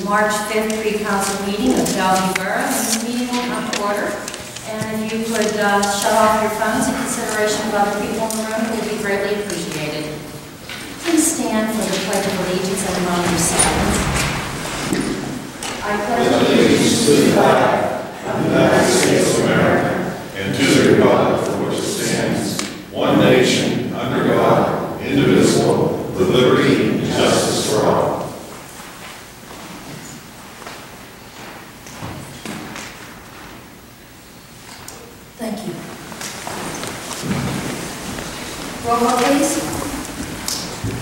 March 5th pre-council meeting of Bellevue Borough. This meeting will come to order. And if you could shut off your phones in consideration of other people in the room, it would be greatly appreciated. Please stand for the Pledge of Allegiance and a moment of silence. I pledge allegiance to the flag of the United States of America and to the republic for which it stands, one nation, under God, indivisible, with liberty and justice for all. Thank you. Roll call, please.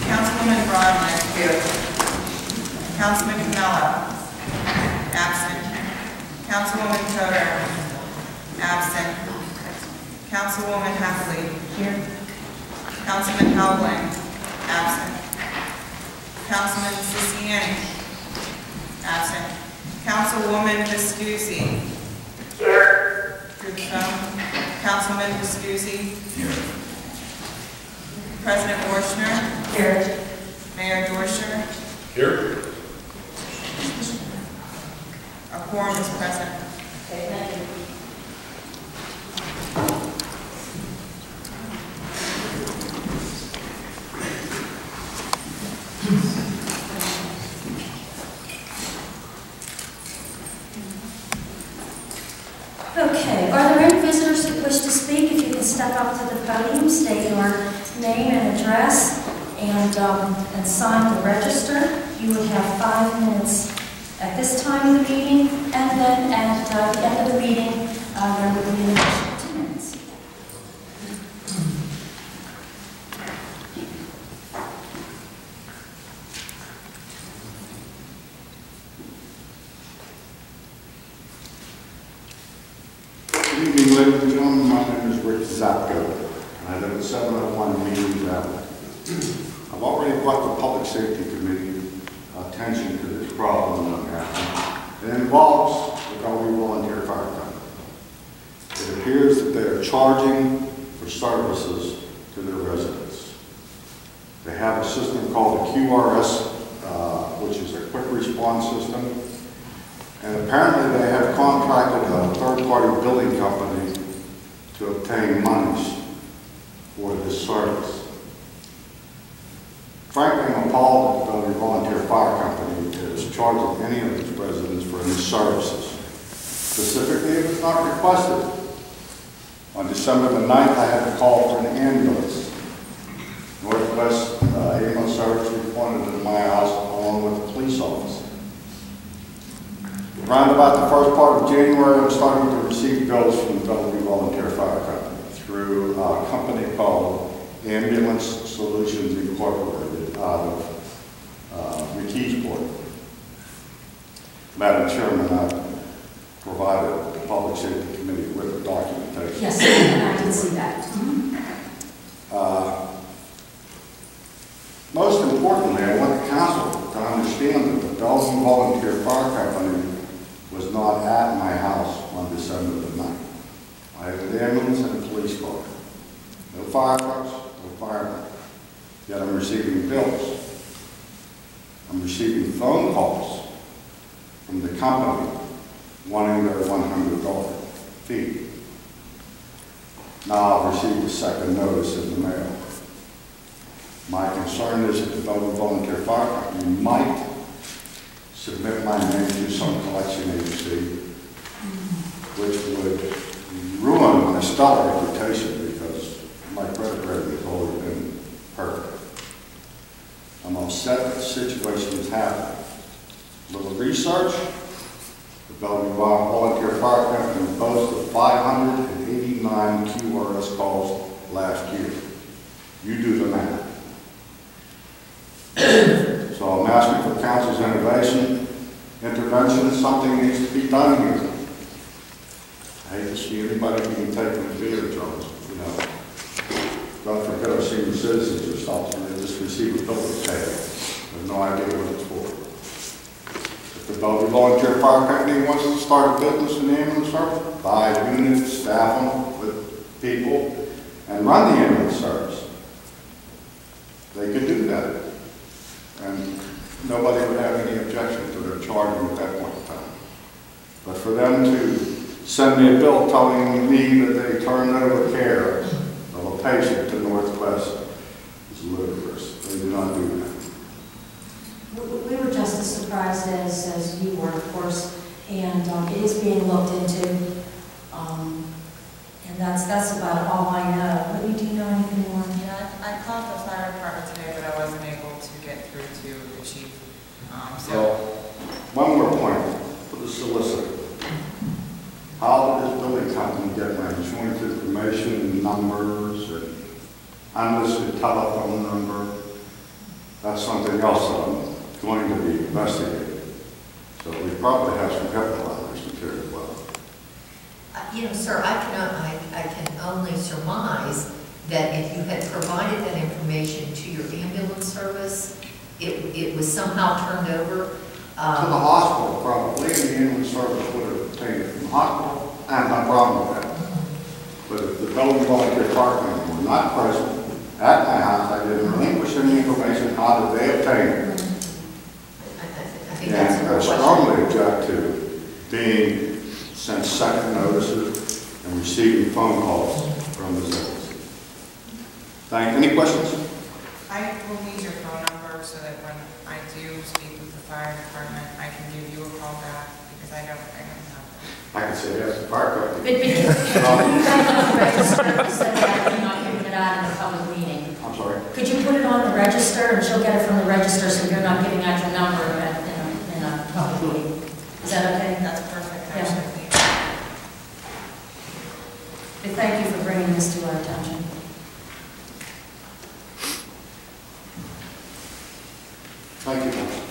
Councilwoman Braunlich. Here. Councilman Camello. Absent. Councilwoman Toder. Absent. Councilwoman Heffley. Here. Councilman Helbling. Absent. Councilman Scisciani. Absent. Councilwoman Viscusi. Here. Through the phone. Councilman Viscusi. Here. President Woshner. Here. Mayor Doscher. Here. A quorum is present. Okay, thank you. Okay, are there any visitors who wish to speak? If you can step up to the podium, state your name and address, and sign the register. You would have 5 minutes at this time of the meeting, and then at the end of the meeting, there would be an additional 2 minutes. Good evening, ladies and gentlemen. My name is Rick Zapco, and I live at 701 Means Avenue. I've already brought the Public Safety Committee attention to this problem that I'm having. It involves the Bellevue Volunteer Fire Company. It appears that they are charging for services to their residents. They have a system called a QRS, which is a quick response system. And apparently they have contracted a third-party billing company to obtain monies for this service. Frankly, I'm appalled that the Bellevue Volunteer Fire Company is charging any of its residents for any services. Specifically, it was not requested. On December the 9th, I had to call for an ambulance. Northwest Ambulance Service responded to my house along with a police officer. Around about the first part of January, I'm starting to receive bills from the Bellevue Volunteer Fire Company through a company called Ambulance Solutions Incorporated out of McKeesport. Madam Chairman, I provided the Public Safety Committee with the documentation. Yes, and I did see that. Most importantly, I want the council to understand that the Bellevue Volunteer Fire Company was not at my house on December the 9th. I have an ambulance and a police car. No fire trucks, no firemen. Yet I'm receiving bills. I'm receiving phone calls from the company wanting their $100 fee. Now I've received a second notice in the mail. My concern is that the Bellevue Volunteer Fire Company might submit my name to some collection agency, which would ruin my stellar reputation because my credit rating has always been perfect. I'm upset that the situation is happening. A little research, the Bellevue Volunteer Fire Company boasted 589 QRS calls last year. You do the math. So I'm asking for council's mention that something needs to be done here. I hate to see anybody being taken advantage of, you know. God forbid our senior citizens or something, they just receive a bill to pay. They have no idea what it's for. If the Bellevue Volunteer Fire Company wants to start a business in the ambulance service, buy units, staff them with people, and run the ambulance service, they could do that. And nobody would have any objection to their charging at that point in time. But for them to send me a bill telling me that they turned over care of a patient to Northwest is ludicrous. They do not do that. We were just as surprised as you were, of course, and it is being looked into, and that's about all I know. Maybe do you know anything more? Yeah, I called the fire department today, but I wasn't able to get through to the chief. So, one more point for the solicitor. How did this building company get my insurance information, numbers, and unlisted telephone number? That's something else that I'm going to be investigating. So we probably have some HIPAA violations here as well. You know, sir, I can only surmise that if you had provided that information to your ambulance service, it was somehow turned over. To the hospital, probably. The ambulance service would have obtained it from the hospital. I have no problem with that. But if the Bellevue Volunteer Fire Company were not present at my house, I didn't relinquish any information. How did they obtain it? I think that's a And I good question. strongly object to being sent second notices and receiving phone calls from the citizens. Any questions? I will need your phone number so that when I do speak with the fire department, I can give you a call back because I don't have it. I can say yes, the fire company. But you guys on the register said that you're not giving it out in a public meeting. I'm sorry? Could you put it on the register and she'll get it from the register so you're not giving out your number in a public meeting? Is that okay? That's perfect, Yeah. actually. But thank you for bringing this to our attention. Thank you, Council.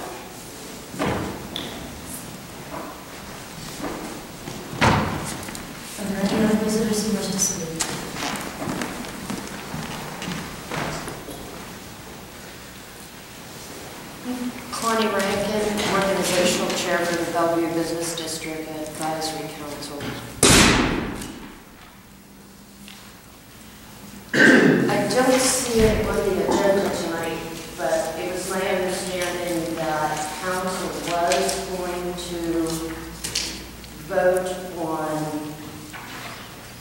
Are there any other visitors who wish to speak? Connie Rankin, Organizational Chair for the Bellevue Business District Advisory Council. I don't see it on the agenda tonight, but it was my understanding that council was going to vote on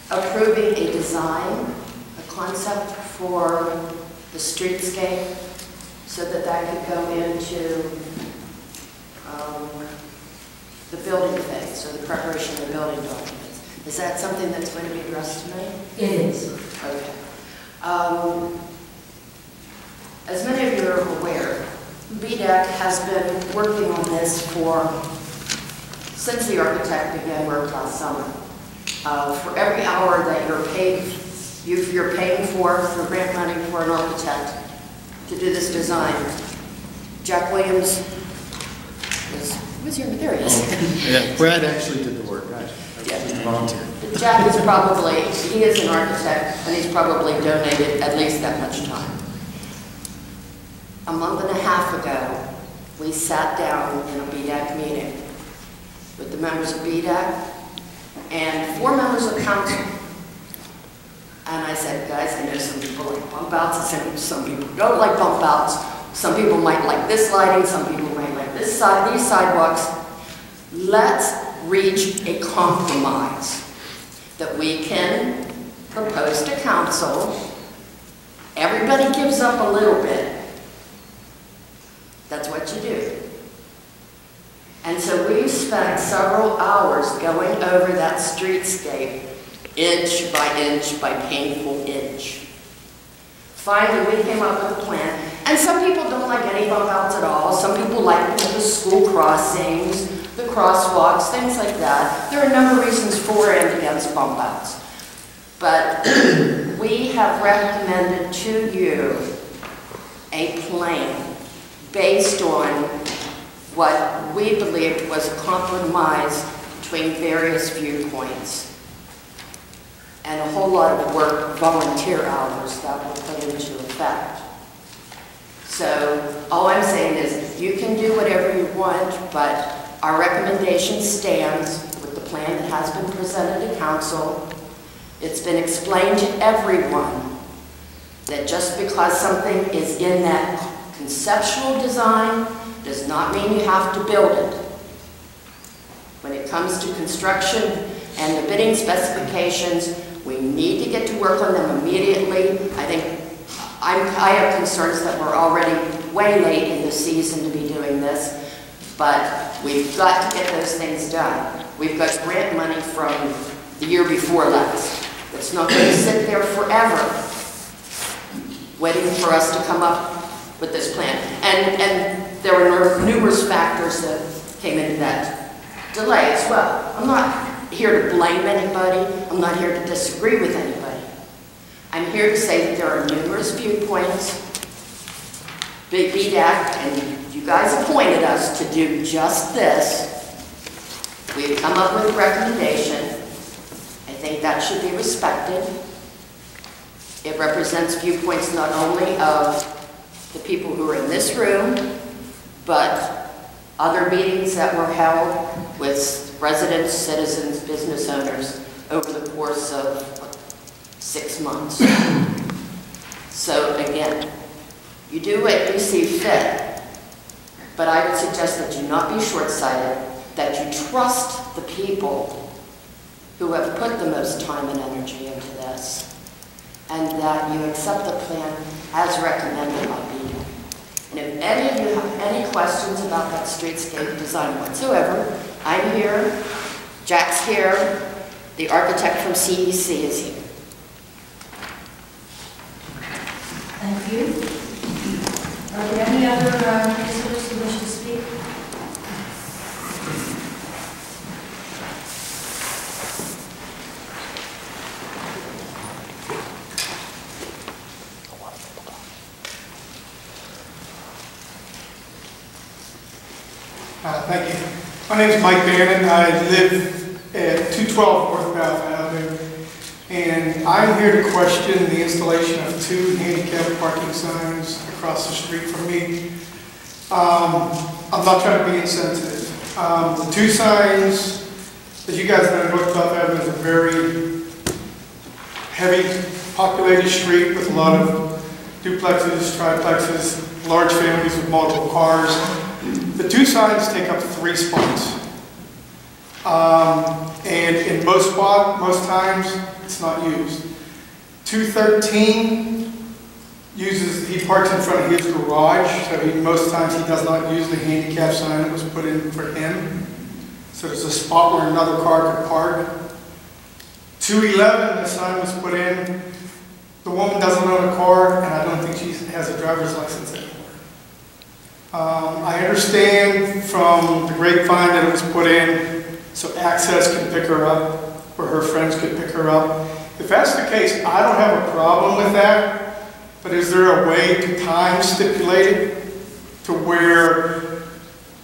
approving a design, a concept for the streetscape, so that could go into the building phase, so the preparation of the building documents. Is that something that's going to be addressed tonight? It is. Okay. As many of you are aware, BDEC has been working on this since the architect began work last summer. For every hour that you're paying for grant money for an architect to do this design, Jack Williams there he is. Yeah, Brad actually did the work. I volunteered. Jack he is an architect, and he's probably donated at least that much time. A month and a half ago, we sat down in a BDEC meeting with the members of BDEC and 4 members of council. And I said, guys, I know some people like bump outs, I said some people don't like bump outs, some people might like this lighting, some people might like these sidewalks. Let's reach a compromise that we can propose to council. Everybody gives up a little bit. That's what you do. And so we spent several hours going over that streetscape, inch by painful inch. Finally, we came up with a plan. And some people don't like any bump outs at all. Some people like the school crossings, the crosswalks, things like that. There are a number of reasons for and against bump outs. But we have recommended to you a plan based on what we believed was a compromise between various viewpoints and a whole lot of work, volunteer hours that were put into effect. So all I'm saying is you can do whatever you want, but our recommendation stands with the plan that has been presented to council. It's been explained to everyone that just because something is in that conceptual design does not mean you have to build it. When it comes to construction and the bidding specifications, we need to get to work on them immediately. I think I have concerns that we're already way late in the season to be doing this, but we've got to get those things done. We've got grant money from the year before last. It's not going to sit there forever waiting for us to come up with this plan. And there were numerous factors that came into that delay as well. I'm not here to blame anybody. I'm not here to disagree with anybody. I'm here to say that there are numerous viewpoints. BDAC, and you guys appointed us to do just this. We've come up with a recommendation. I think that should be respected. It represents viewpoints not only of the people who are in this room, but other meetings that were held with residents, citizens, business owners over the course of 6 months. So again, you do what you see fit, but I would suggest that you not be short-sighted, that you trust the people who have put the most time and energy into this, and that you accept the plan as recommended by BDAC. And if any of you have any questions about that streetscape design whatsoever, I'm here, Jack's here, the architect from CEC is here. Thank you. Are there any other visitors who wish to speak? Thank you. My name is Mike Bannon. I live at 212 North Balph Ave, and I'm here to question the installation of 2 handicapped parking signs across the street from me. I'm not trying to be insensitive. The 2 signs, as you guys know, North Balph Ave is a very heavy populated street with a lot of duplexes, triplexes, large families with multiple cars. The 2 signs take up 3 spots. And in most times, it's not used. 213 he parks in front of his garage, so most times he does not use the handicap sign that was put in for him. So there's a spot where another car could park. 211, the sign was put in. The woman doesn't own a car, and I don't think she has a driver's license anymore. I understand from the grapevine that it was put in so access can pick her up, or her friends could pick her up. If that's the case, I don't have a problem with that, but is there a way to time stipulate it to where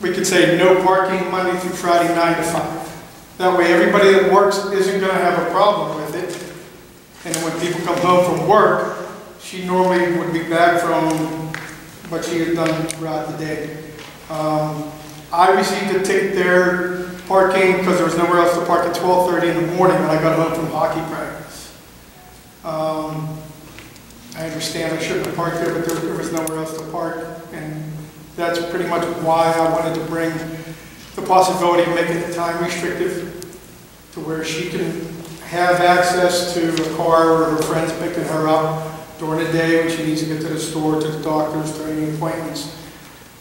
we could say no parking Monday through Friday 9 to 5? That way everybody that works isn't going to have a problem with it. And then when people come home from work, she normally would be back from what she had done throughout the day. I received a ticket there parking because there was nowhere else to park at 12:30 in the morning when I got home from hockey practice. I understand I shouldn't have parked there, but there was nowhere else to park, and that's pretty much why I wanted to bring the possibility of making it time restrictive to where she can have access to a car or her friends picking her up during the day when she needs to get to the store, to the doctors, to any appointments.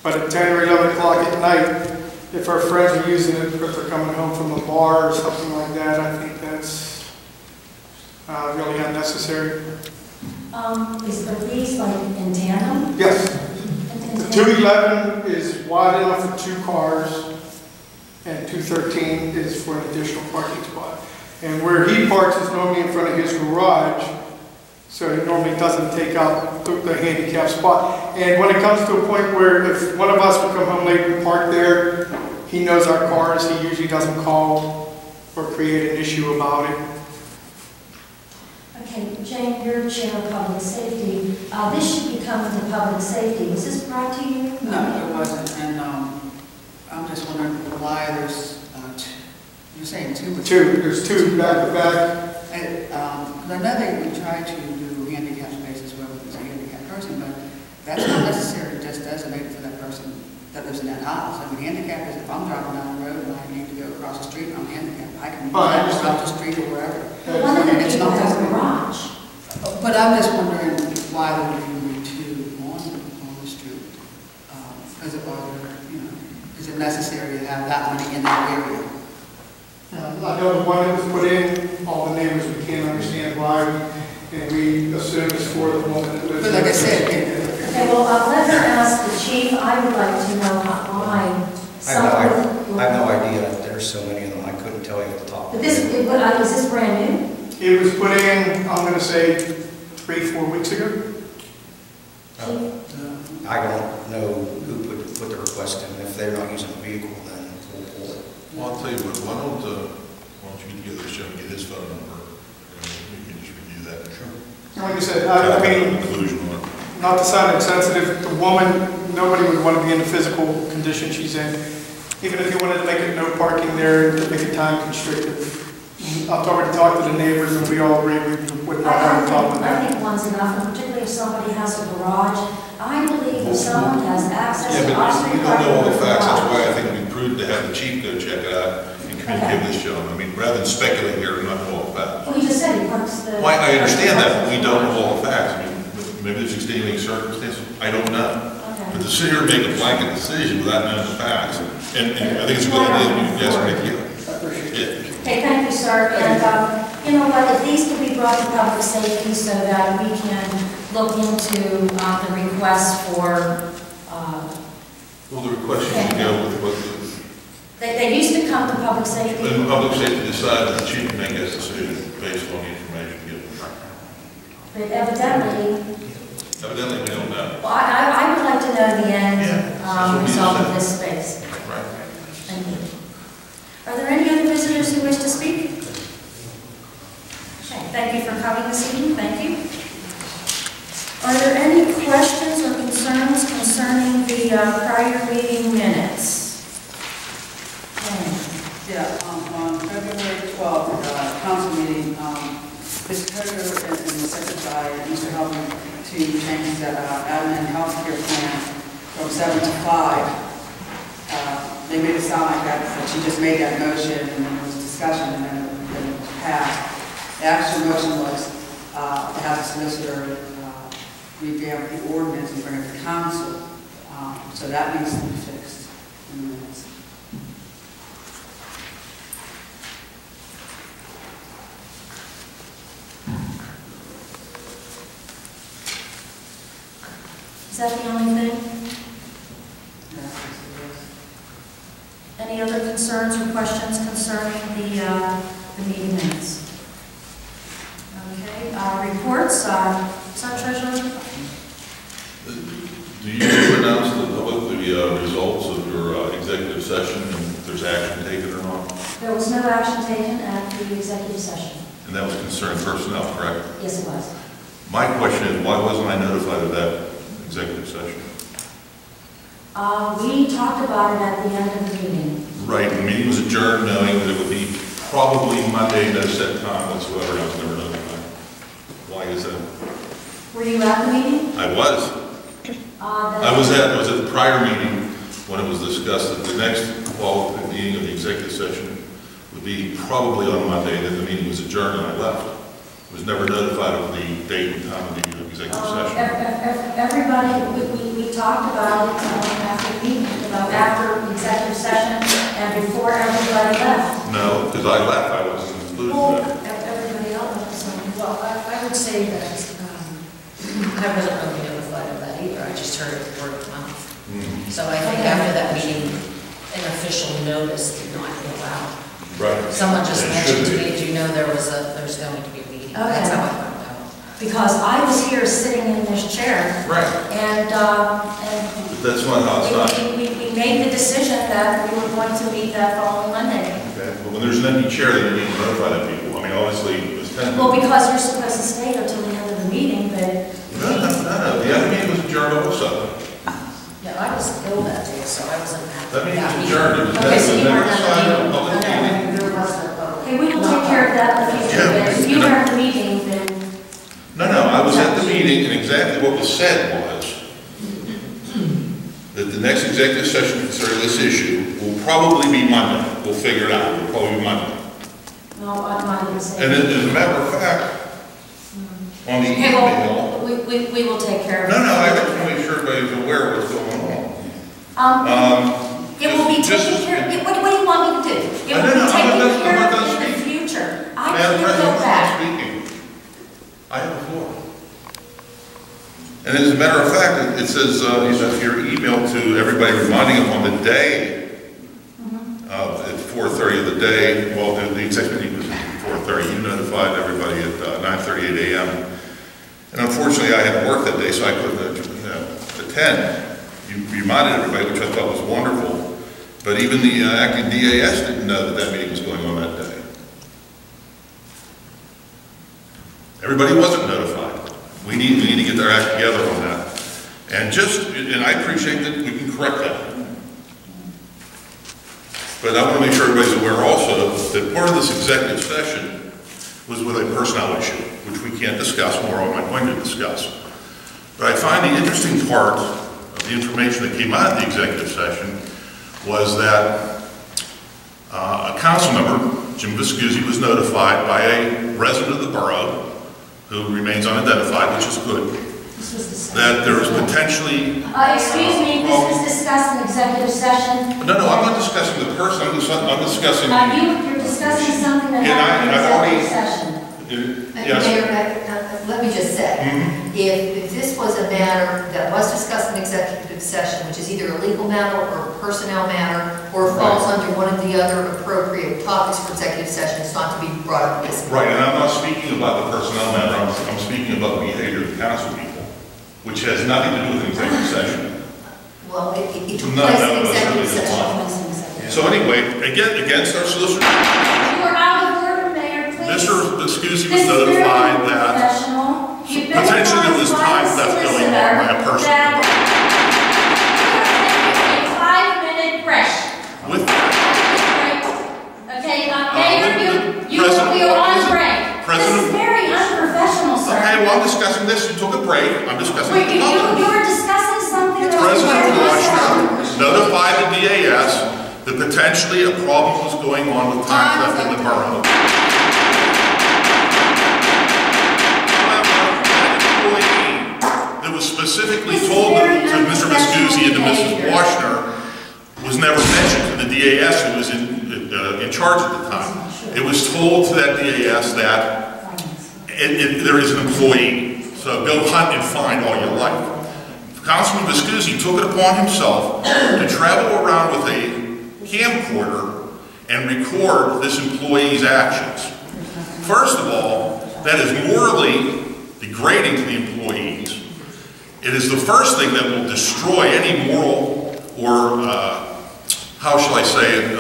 But at 10 or 11 o'clock at night, if our friends are using it because they're coming home from a bar or something like that, I think that's really unnecessary. Are these like in tandem? Yes. The 211 is wide enough for 2 cars, and 213 is for an additional parking spot. And where he parks is normally in front of his garage, So he normally doesn't take up the handicap spot. And when it comes to a point where if one of us would come home late and park there, he knows our cars, he usually doesn't call or create an issue about it. Okay, Jane, you're chair of public safety. This should be coming to public safety. Was this brought to you? No, it wasn't, and I'm just wondering why there's you're saying two? There's two back to back. I know they would try to do handicap spaces where there's a handicapped person, but that's not necessarily just designated for that person that lives in that house. I mean, handicap is if I'm driving down the road and I need to go across the street, I'm handicapped. I can drive across the street or wherever. But one of the people has a garage. But I'm just wondering why there would be two on the street. Is it necessary to have that many in that area? I know the one that was put in, all the neighbors, we can't understand why, and we assume it's for the woman that lives. But like I said, okay, well, let her ask the chief. I would like to know why. I have no idea. There's so many of them. I couldn't tell you at the top. But is this brand new? It was put in, I'm going to say, 3-4 weeks ago. I don't know who put the request in. If they're not using a vehicle, then we'll pull it. Well, I'll tell you what, why don't you get together, Chef, and get his phone number, and we can just review that. Sure. Like I said, I mean, not to sound insensitive, the woman, nobody would want to be in the physical condition she's in. Even if you wanted to make it no parking there, to make it time constricted. I've already talked to the neighbors, and we all agree with not having a problem with that. I think one's enough, and particularly if somebody has a garage. I believe if someone has access to you don't know all the facts, that's why I think it'd be prudent to have the chief go check it out and communicate with this gentleman. I mean, rather than speculate here and not know all the facts. Well, you just said he parks the... Well, I understand that, but we don't know all the facts. I mean, maybe there's extenuating circumstances, I don't know. Okay. But to sit here and make a blanket decision without knowing the facts, and I think it's a good idea that you guys make it. Okay, thank you, sir. And you know what, if these can be brought to public safety so that we can look into the request for... Well, the request should go with what They used to come to public safety. the public safety decided that the chief can make that decision based on the information given. But evidently, We don't know. well, I would like to know the end result of Yeah. this space. Right. Thank you. Are there any other visitors who wish to speak? Okay, thank you for coming this evening. Thank you. Are there any questions or concerns concerning the prior meeting minutes? Yeah, on February 12th, council meeting, Mr. Coker and the secretary, Mr. Helbling, to change the admin healthcare plan from 7 to 5. They made it sound like that she just made that motion and then there was discussion and then it was passed. The actual motion was to have the solicitor revamp the ordinance and bring it to council. So that needs to be fixed in the minutes. Is that the only thing? Any other concerns or questions concerning the meeting minutes? Okay, reports, Sub Treasurer? Do you announce to the public the results of your executive session and if there's action taken or not? There was no action taken at the executive session. And that was concerning personnel, correct? Yes, it was. My question is, why wasn't I notified of that executive session? We talked about it at the end of the meeting. Right, the meeting was adjourned knowing that it would be probably Monday, no set time whatsoever, and I was never notified. Why is that? Were you at the meeting? I was. I was at the prior meeting when it was discussed that the next meeting of the executive session would be probably on Monday, then the meeting was adjourned and I left. I was never notified of the date and time of the executive session. Everybody, we talked about it after the meeting, after the executive session and before everybody left. No, because I left, I wasn't included in that. Everybody else. Well, I would say that I wasn't really notified of that either. I just heard it word of mouth. So I think after that meeting, an official notice did not go out. Right. Someone just mentioned to me, do you know there's going to be a meeting? Okay. That's how I found out. because I was here sitting in this chair. Right. And But that's not how it's done. we made the decision that we were going to meet that following Monday. Okay, but when there's an empty chair, then you need to notify the people. I mean, obviously, it's kind of... Well, because you're supposed to stay there till the end of the meeting, but... No. The other meeting was adjourned also. Yeah, I was ill that day, so I wasn't at That meeting was adjourned. It was Okay, so you never weren't at decided the on a meeting. public meeting. Okay, you were not. Okay, we will take care of that in the future, Yeah, but if you were at the meeting, then... No, I was at the meeting, and exactly what was said was that the next executive session concerning this issue will probably be Monday. We'll figure it out. It'll probably be Monday. No, I'm not going to say... And as a matter of fact, on the Okay, email... well, we will take care of it. No, I just want to make sure everybody's aware of what's going on. It will be taken care of. What do you want me to do? It will be taken care of in the future. I can't go back. I have the floor. And as a matter of fact, it says, if your email to everybody reminding them on the day, at 4:30 of the day, well, the executive meeting was at 4:30, you notified everybody at 9:38 a.m. And unfortunately, I had to work that day, so I couldn't attend. You reminded everybody, which I thought was wonderful, but even the acting DAS didn't know that meeting was going on that day. Everybody wasn't notified. We need to get their act together on that. And I appreciate that we can correct that. But I want to make sure everybody's aware also that part of this executive session was with a personnel issue, which we can't discuss, nor am I going to discuss. But I find the interesting part of the information that came out of the executive session was that a council member, Jim Viscusi, was notified by a resident of the borough, who remains unidentified, which is good, that there is potentially... Excuse me, this was discussed in executive session. No, I'm not discussing the person, I'm discussing... You're discussing something that happened in executive session. Yes. Mayor, let me just say, if this was a matter that was discussed in executive session, which is either a legal matter or a personnel matter, or falls under one of the other appropriate topics for executive session, it's not to be brought up at this point. Right, and I'm not speaking about the personnel matter, I'm speaking about the behavior of the council people, which has nothing to do with an executive session. Well, it took place in executive session. So anyway, against our solicitor... You are out of order, Mayor, please. Mr. Viscusi was notified that potentially there was time left going on by a person. A 5-minute break. With that, Okay, Mayor, you are on break. This is very unprofessional, sir. okay, well, I'm discussing this. You took a break. I'm discussing Wait, the topic. you were discussing something that was... President Woshner notified the DAS that potentially a problem was going on with time left in the borough. That was specifically told to Mr. Viscusi and to Mrs. Woshner was never mentioned to the DAS who was in charge at the time. It was told to that DAS that there is an employee, so go hunt and find all your life. Councilman Viscusi took it upon himself to travel around with a camcorder and record this employee's actions. First of all, that is morally degrading to the employees. It is the first thing that will destroy any moral or, how shall I say it,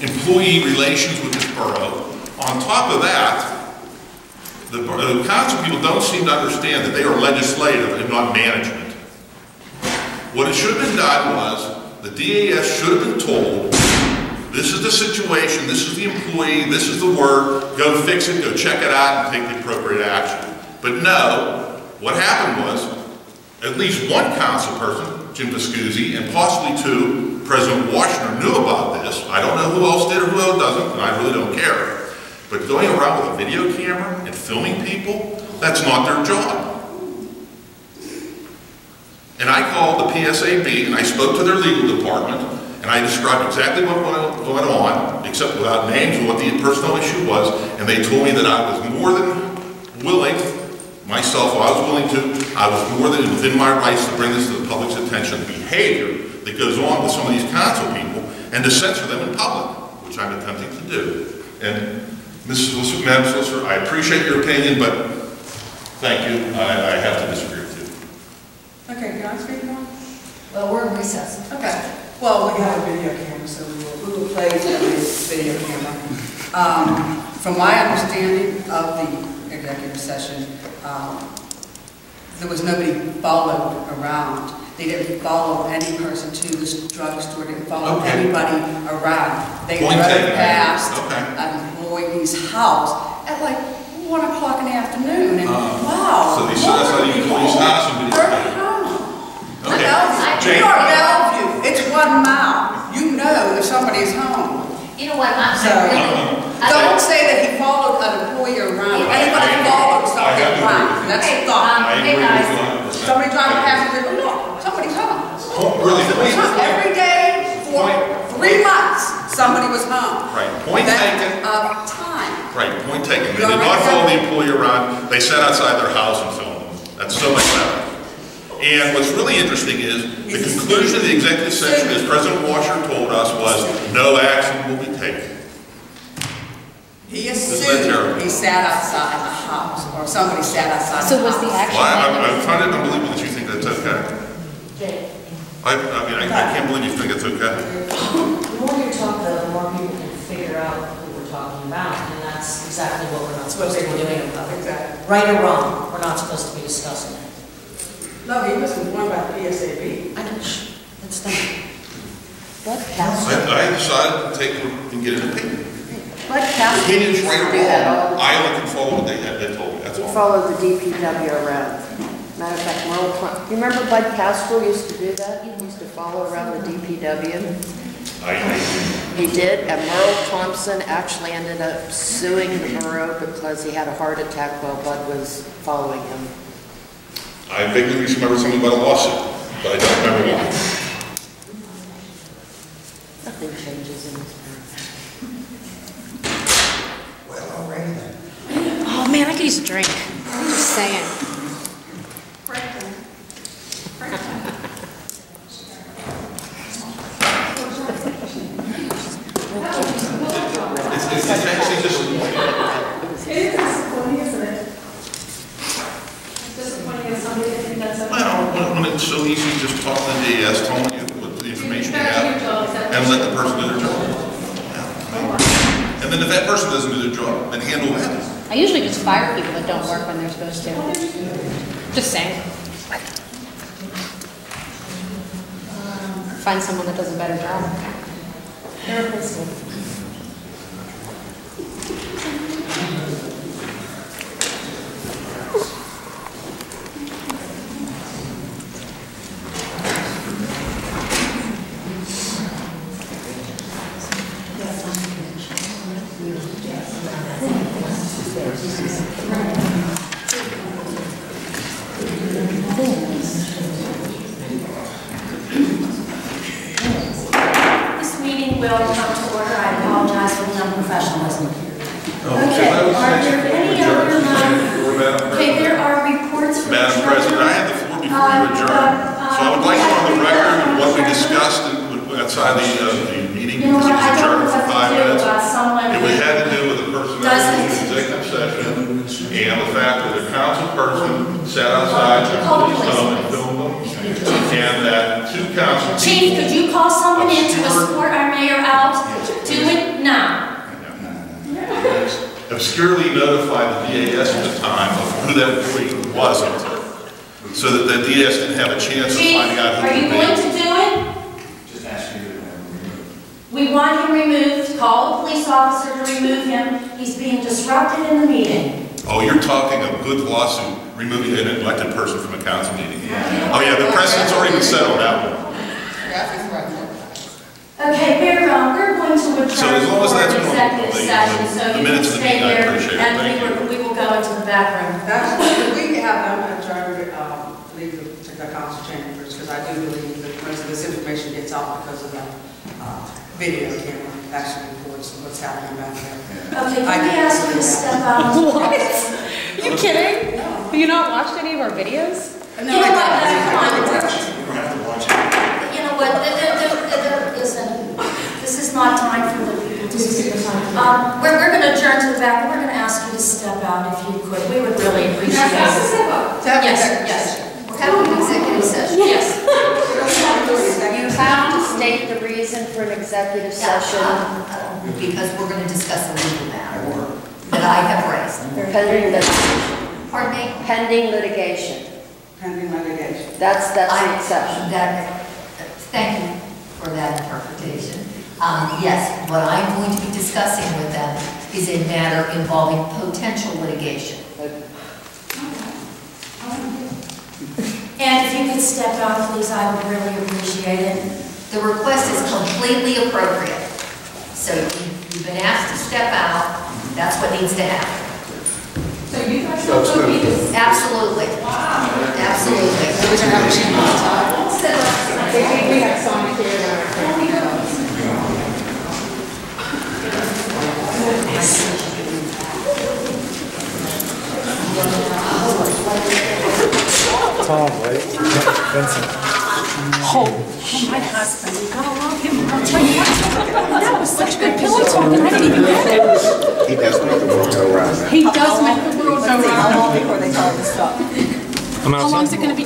employee relations with this borough. On top of that, the council people don't seem to understand that they are legislative and not management. What it should have been done was the DAS should have been told, this is the situation, this is the employee, this is the work, go fix it, go check it out, and take the appropriate action. But no, what happened was, at least one council person, Jim Viscusi, and possibly two, President Woshner, knew about this. I don't know who else did or who else doesn't, and I really don't care. But going around with a video camera and filming people, that's not their job. And I called the PSAB and I spoke to their legal department and I described exactly what went on, except without names and what the personnel issue was, and they told me that I was more than willing, myself, I was more than within my rights to bring this to the public's attention, the behavior that goes on with some of these council people, and to censor them in public, which I'm attempting to do. And Madam Solicitor, I appreciate your opinion, but Thank you. I have to disagree with you. Okay, can I speak now? Well, we're in recess. Okay. Well, we got a video camera, so we will play this video camera. From my understanding of the executive session, there was nobody followed around. They didn't follow any person to this drugstore, didn't follow anybody around. They drove past an employee's house at like 1 o'clock in the afternoon, and wow. So they said that's not even police house and They're home. Okay. You are Bellevue. It's 1 mile. You know if somebody's home. You know what, Don't say that he followed an employee around. Anybody followed somebody around. That's a thought. Hey guys, Somebody driving past and said, look, somebody's home. Really? Every day for 3 months, somebody was home. Right. Point taken. Time. Right. Point taken. They did not follow the employee around. They sat outside their house and filmed. That's so much better. And what's really interesting is the conclusion of the executive session, as President Woshner told us, was no action will be taken. He assumed he sat outside the house, or somebody sat outside the house. So was the action? Well, I find it unbelievable that you think that's okay. I mean, I can't believe you think it's okay. The more you talk, the more people can figure out who we're talking about, and that's exactly what we're not supposed to be doing. Exactly. Right or wrong, we're not supposed to be discussing it. No, he was informed by PSAB. I know, that's not. What I decided to take and get an opinion. What council? Opinions right or wrong. I only can follow what they told me, that's You all. follow the DPW around. Matter of fact, you remember Bud Castro used to do that? He used to follow around the DPW. He did, and Merle Thompson actually ended up suing the borough because he had a heart attack while Bud was following him. I vaguely remember something about a lawsuit, but I don't remember what. Nothing changes in this borough. Well, already then. Oh man, I could use a drink. I'm just saying. It's actually just. It is disappointing, isn't it? It's disappointing as somebody that thinks that's okay. Well, when it's so easy to just talk to the DS, telling you what the information you have, and let the person do their job. Yeah. And then if that person doesn't do their job, then handle that. I usually just fire people that don't work when they're supposed to. Just saying. Find someone that does a better job. They're replaceable. This meeting will come to order. I apologize for the unprofessionalism. Oh, Okay, are there any other, okay, there are reports from the Madam President, I had the floor before you adjourned. So I would like to on the record what we discussed outside the meeting, You know because what, it was I don't adjourned know for what 5 to do minutes. about someone It who had to do with the personnel in the executive session and the fact that a council person sat outside the police home and filmed them, and that 2 council Chief, could you call someone in to escort our mayor out? Do it now. obscurely notified the DAS at the time of who that employee wasn't, so that the DAS didn't have a chance of finding out who Chief, are you going to do it? Just ask you to We want him removed. Call the police officer to remove him. He's being disrupted in the meeting. Oh, you're talking a good lawsuit removing an elected person from a council meeting. Oh yeah, the precedent's already been set on that one. Okay, we're going to adjourn So as long as that's for executive session, so the you can minutes of the stay meeting, I here, appreciate it. Thank and we will go into the back room. We have them adjourned, leave the council chambers, because I do believe that most of this information gets out because of the video camera actually records what's happening back there. Okay, can we ask you to step out? What? Are you kidding? Have you not watched any of our videos? You know what, come on. You don't have to watch it. You know what, listen, this is not time for the people to We're going to adjourn to the back, and we're going to ask you to step out if you could. We would really appreciate it. Yes. We're having an executive session. Yes. You have to state the reason for an executive session. Because we're going to discuss a legal matter that I have raised. Pending litigation. Pardon me? Pending litigation. Pending litigation. That's the exception. Thank you for that interpretation. Yes, what I'm going to be discussing with them is a matter involving potential litigation. And if you could step out, please, I would really appreciate it. The request is completely appropriate. So you've been asked to step out. That's what needs to happen. So you guys will be this? Absolutely. Wow. Absolutely. So we're going to have a chance to talk? We have someone here now. Tom, right? Vincent. Oh, my husband, you gotta love him. I'll tell you what, that was such good pillow talking, I didn't even get it. He does make the world go round. He does make the world go round. How long before they call this stop? How long is it gonna be?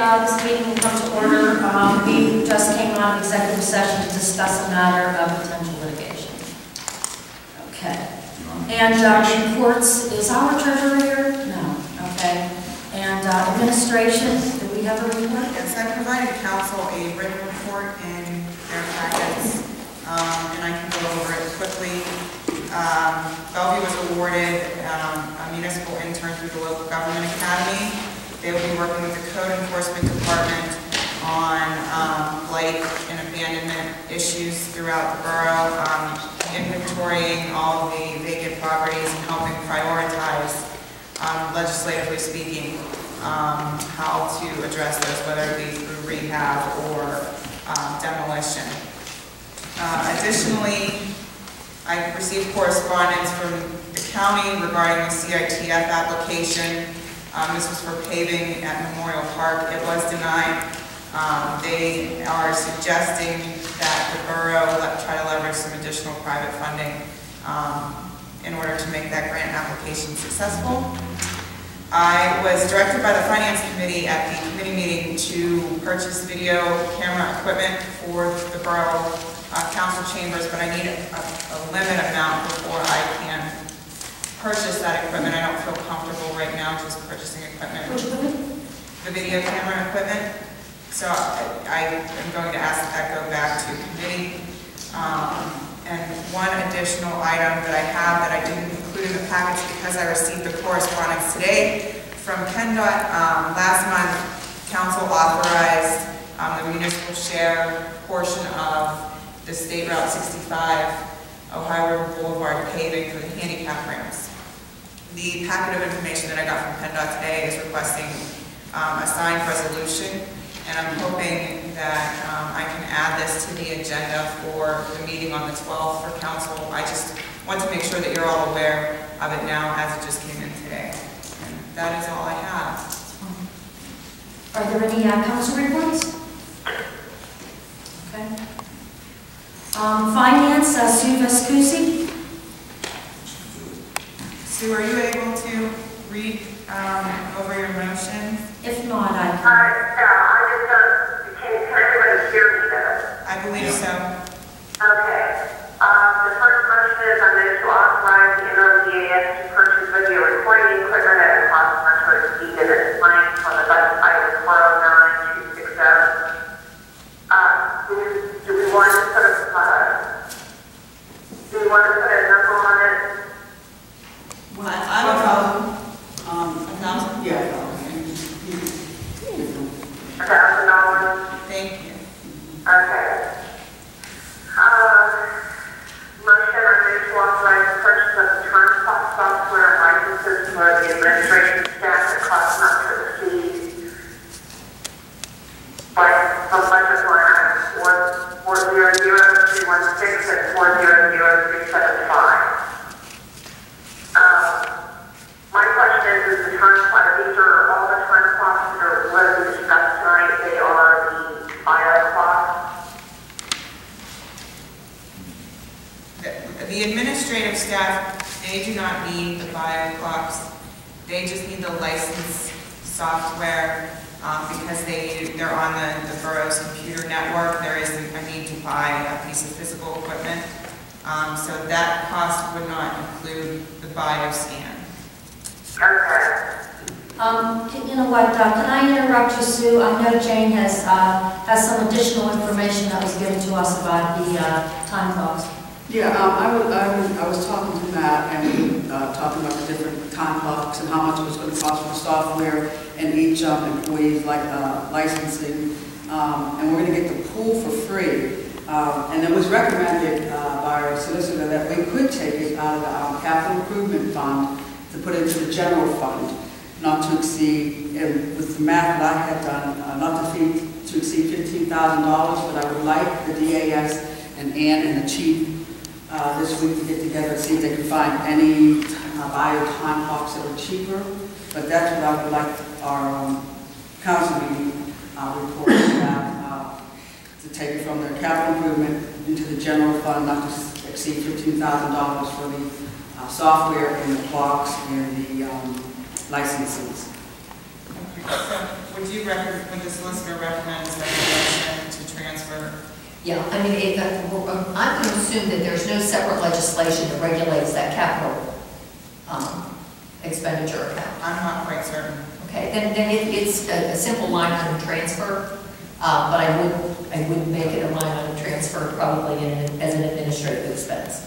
This meeting will come to order. We just came out of executive session to discuss a matter of potential litigation. Okay. And reports, is our treasurer here? No. Okay. And administration, do we have a report? Yes, I provided council a written report in their packets, and I can go over it quickly. Bellevue was awarded a municipal intern through the local government academy. They will be working with the code enforcement department on blight and abandonment issues throughout the borough, inventorying all of the vacant properties and helping prioritize, legislatively speaking, how to address those, whether it be through rehab or demolition. Additionally, I received correspondence from the county regarding the CITF application. This was for paving at Memorial Park. It was denied. They are suggesting that the borough try to leverage some additional private funding in order to make that grant application successful. I was directed by the Finance Committee at the committee meeting to purchase video camera equipment for the borough council chambers, but I need a limit amount before I can purchase that equipment. I don't feel comfortable right now just purchasing equipment. Which equipment? The video camera equipment. So I am going to ask that go back to committee. And one additional item that I have that I didn't include in the package because I received the correspondence today from PennDOT. Last month, council authorized the municipal share portion of the State Route 65 Ohio River Boulevard paving for the handicap ramps. The packet of information that I got from PennDOT today is requesting a signed resolution, and I'm hoping that I can add this to the agenda for the meeting on the 12th for council. I just want to make sure that you're all aware of it now as it just came in today. And that is all I have. Are there any council reports? Okay. Finance, Sue Viscusi. Sue, are you able to read over your motion? If not, I can. Can everybody hear me though? I believe so. Okay. The first motion is I move to authorize the NOVAS to purchase video recording equipment at a cost not to exceed as explained from the budget item 409260. Do we want to put a number on it? Well, I don't know. $1,000? Yeah. $1,000? Thank you. Okay. Motion I move to authorize the purchase of the term software and licenses for the administration staff at cost not to exceed from budget line items 400316 and 400375. My question is the term clock, these are all the term clocks that are what we discussed tonight, they are the bio clocks? The administrative staff, they do not need the bio clocks. They just need the licensed software because they're on the borough's computer network. There is a need to buy a piece of physical equipment. So that cost would not include the bioscan. Okay. You know what, can I interrupt you, Sue? I know Jane has some additional information that was given to us about the time clocks. Yeah, I was talking to Matt and talking about the different time clocks and how much it was going to cost for software and each employee's licensing. And we're going to get the pool for free. And it was recommended by our solicitor that we could take it out of the capital improvement fund to put it into the general fund, not to exceed, and with the math that I had done, not to exceed $15,000, but I would like the DAS and Ann and the chief this week to get together and see if they can find any bio time clocks that are cheaper. But that's what I would like our council meeting report about, to take it from the capital improvement into the general fund, not to exceed $15,000 for the software and the clocks and the licenses. Okay, so would the solicitor recommend a motion to transfer? Yeah, I mean, I'm going to assume that there's no separate legislation that regulates that capital expenditure account. I'm not quite certain. Okay, then it's a simple line item transfer, but I would make it a line item transfer probably as an administrative expense.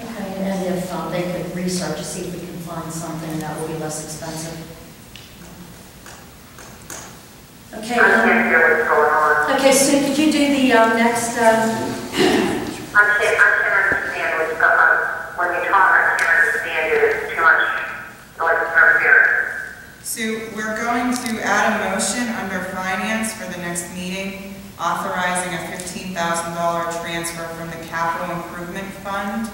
Okay, and if they could research to see if we can find something that will be less expensive. Okay. I can't hear what's going on. Okay, Sue, could you do the next? I can't understand what's going on. When you talk, I can't understand it. It's too much noise interference. Sue, we're going to add a motion under finance for the next meeting, authorizing a $15,000 transfer from the capital improvement fund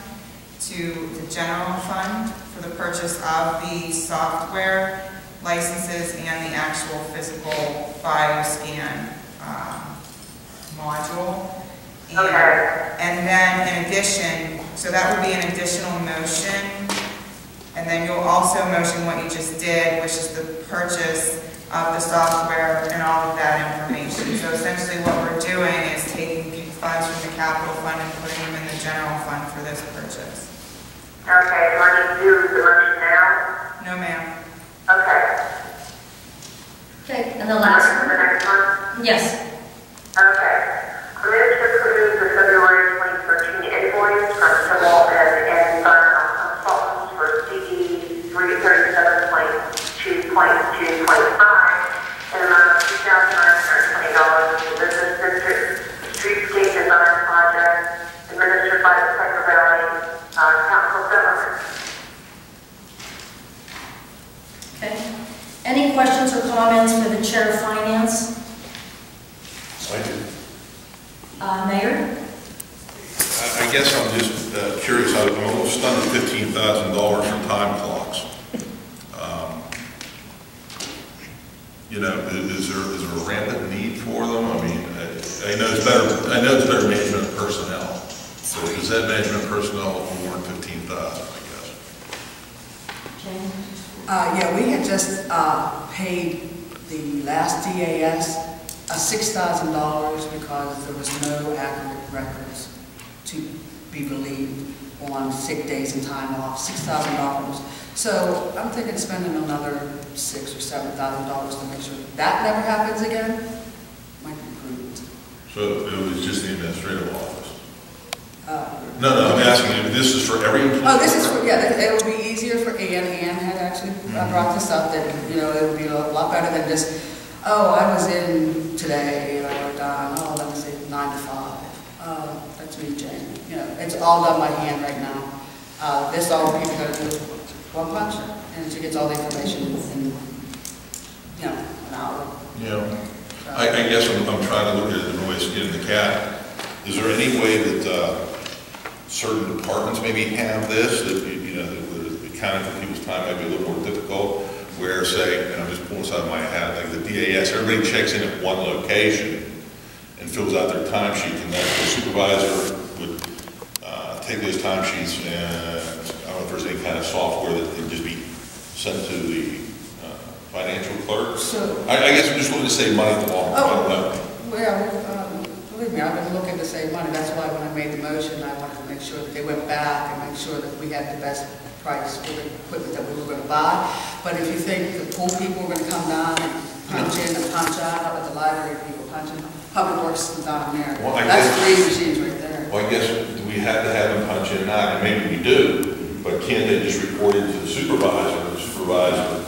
to the general fund for the purchase of the software licenses and the actual physical bioscan module. And then in addition, so that would be an additional motion. And then you'll also motion what you just did, which is the purchase of the software and all of that information. So essentially what we're doing is taking funds from the capital fund and putting them in the general fund for this purchase. Okay, do I need to do the motion now? No, ma'am. Okay. Okay, and the last one? The next one? Yes. Okay. I'm going to approve the February 2013 invoice from Civil and Environmental Consultants for CD 337.2.2.5 in an amount of $2,920 for the Business District Streetscape Design Project administered by the Setner Valley Council of Governments. Okay. Any questions or comments for the Chair of Finance? I do. Mayor? I guess I'm just curious. I'm almost stunned at $15,000 for time clocks. you know, is there a rampant need for them? I mean, I know it's better management of personnel. So is that management personnel more than 15,000, I guess? Yeah, we had just paid the last DAS $6,000 because there was no accurate records to be believed on sick days and time off, $6,000. So I'm thinking spending another $6,000 or $7,000 to make sure that never happens again might be prudent. So it was just the administrative office? No, I'm asking you, this is for every employee? Oh, this is for, yeah, it will be easier for Ann. Ann had actually brought this up, that, you know, it would be a lot better than just, oh, I was in today, and I worked on, oh, let me say 9 to 5. That's me, Jane. You know, it's all done by hand right now. This all people got to do one punch, and she gets all the information in, you know, an hour. Yeah. I guess I'm trying to look at the noise in the cat. Is there any way that certain departments maybe have this, that, you know, the accounting for people's time might be a little more difficult, where, say, and I'm just pulling this out of my hat, like the DAS, everybody checks in at one location and fills out their timesheet, and that the supervisor would take those timesheets, and I don't know if there's any kind of software that can just be sent to the financial clerk. So, I guess I'm just looking to save money in the long run. I don't know. Well, believe me, I've been looking to save money. That's why when I made the motion, I wanted to make sure that they went back and make sure that we had the best price for the equipment that we were going to buy. But if you think the pool people are going to come down and punch in and punch out, with the library people punching, public works is down there. Well, that's 3 machines right there. Well, I guess, do we have to have them punch in and out? And maybe we do, but can't they just report it to the supervisor? The supervisor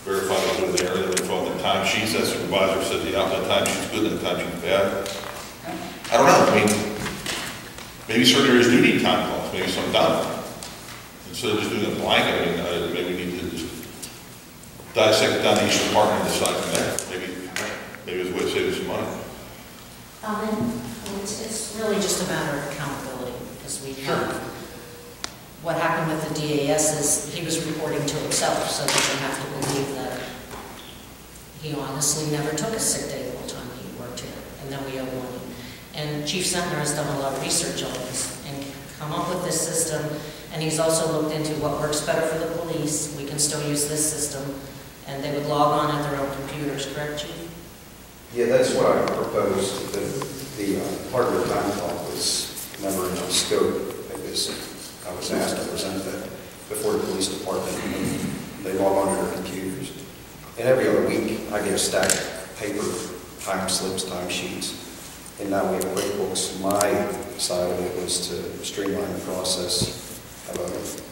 verify that they're there, and they fill out the time sheets. That supervisor says, yeah, that time sheet's good, and that time sheet's bad. I don't know. I mean, maybe certain areas do need time clocks. Maybe some don't. Instead of just doing a blanket, I mean, maybe we need to just dissect it down to each department and decide from there. Maybe it's a way to save some money. It's really just a matter of accountability, because we have, what happened with the DAS is he was reporting to himself, so they don't have to believe that he honestly never took a sick day the whole time he worked here, and then we owe money. And Chief Setner has done a lot of research on this and come up with this system, and he's also looked into what works better for the police. We can still use this system, and they would log on at their own computers, correct, Chief? Yeah, that's what I proposed. The hardware time clock was never in the scope. I was asked to present that before the police department. They log on to their computers. And every other week, I get a stack of paper, time slips, time sheets. And now we have QuickBooks. My side of it was to streamline the process, have a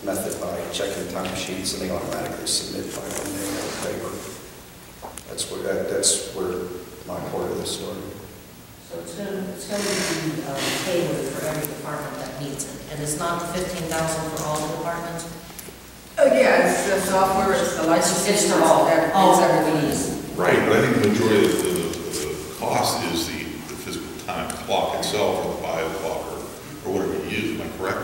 method by checking time sheets, and they automatically submit by Monday on paper. That's where my part of this started. So it's going to be tailored for every department that needs it. And it's not $15,000 for all the departments? Oh, yeah, it's the software, it's the license. It's for all everybody. Right, but I think the majority of the cost is the physical time clock itself, or the bio clock, or whatever you use. Am I correct?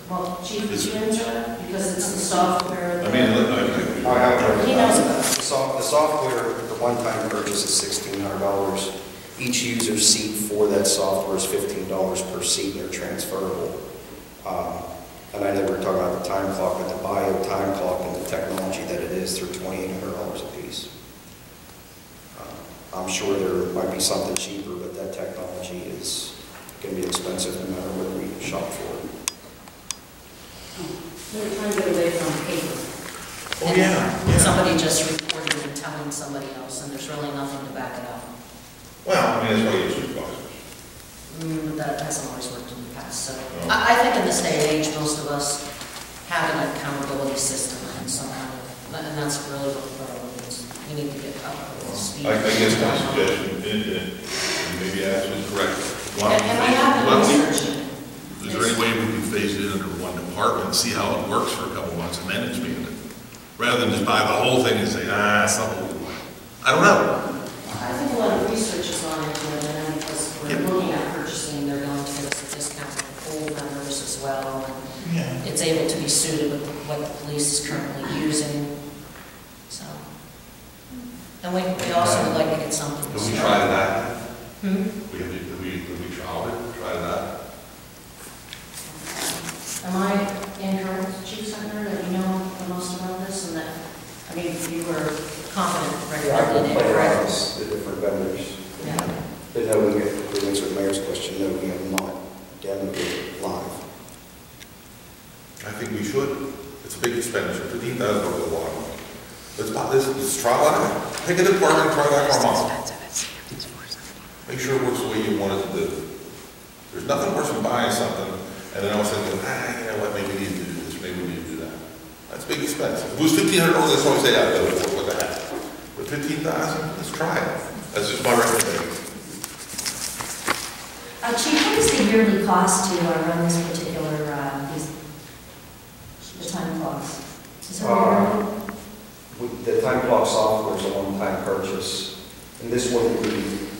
Well, Chief, did you answer that? Because it's the software. I mean, he knows about it. The software, the one-time purchase is $1,600. Each user seat for that software is $15 per seat, and they're transferable. And I know we're talking about the time clock, but the bio time clock and the technology that it is, they're $2,800 a piece. I'm sure there might be something cheaper, but that technology is going to be expensive no matter where we shop for it. We're trying to get away from paper. Oh, yeah. Somebody just reporting and telling somebody else, and there's really nothing to back it up. Well, I mean, that's why you use supervisors. That hasn't always worked in the past. So I think in this day and age, most of us have an accountability system and some kind of, and that's really what the borough needs. We need to get up with speed. I guess my suggestion, and maybe Alex is correct. And I have been researching. Is there any way we can phase it in under one department and see how it works for a couple months and then expand it? Rather than just buy the whole thing and say, it's not what we want. I don't know. I think a lot of research has gone into it, and because we're looking at purchasing, they're going to give us a discount for pool members as well. And it's able to be suited with what the police is currently using. So, and we also answer the mayor's question, no, we have not demoed it live. I think we should. It's a big expenditure, $15,000 over the water. Let's try that. Pick a department, try that for a month. Make sure it works the way you want it to do. There's nothing worse than buying something, and then all of a sudden, you know what, maybe we need to do this, maybe we need to do that. That's a big expense. If it was $1,500, that's always say I'd go for it, what the heck. But $15,000, let's try it. That's just my recommendation. Chief, what is the yearly cost to run this particular, the time clocks? Is there a The time clock software is a one-time purchase, and this one,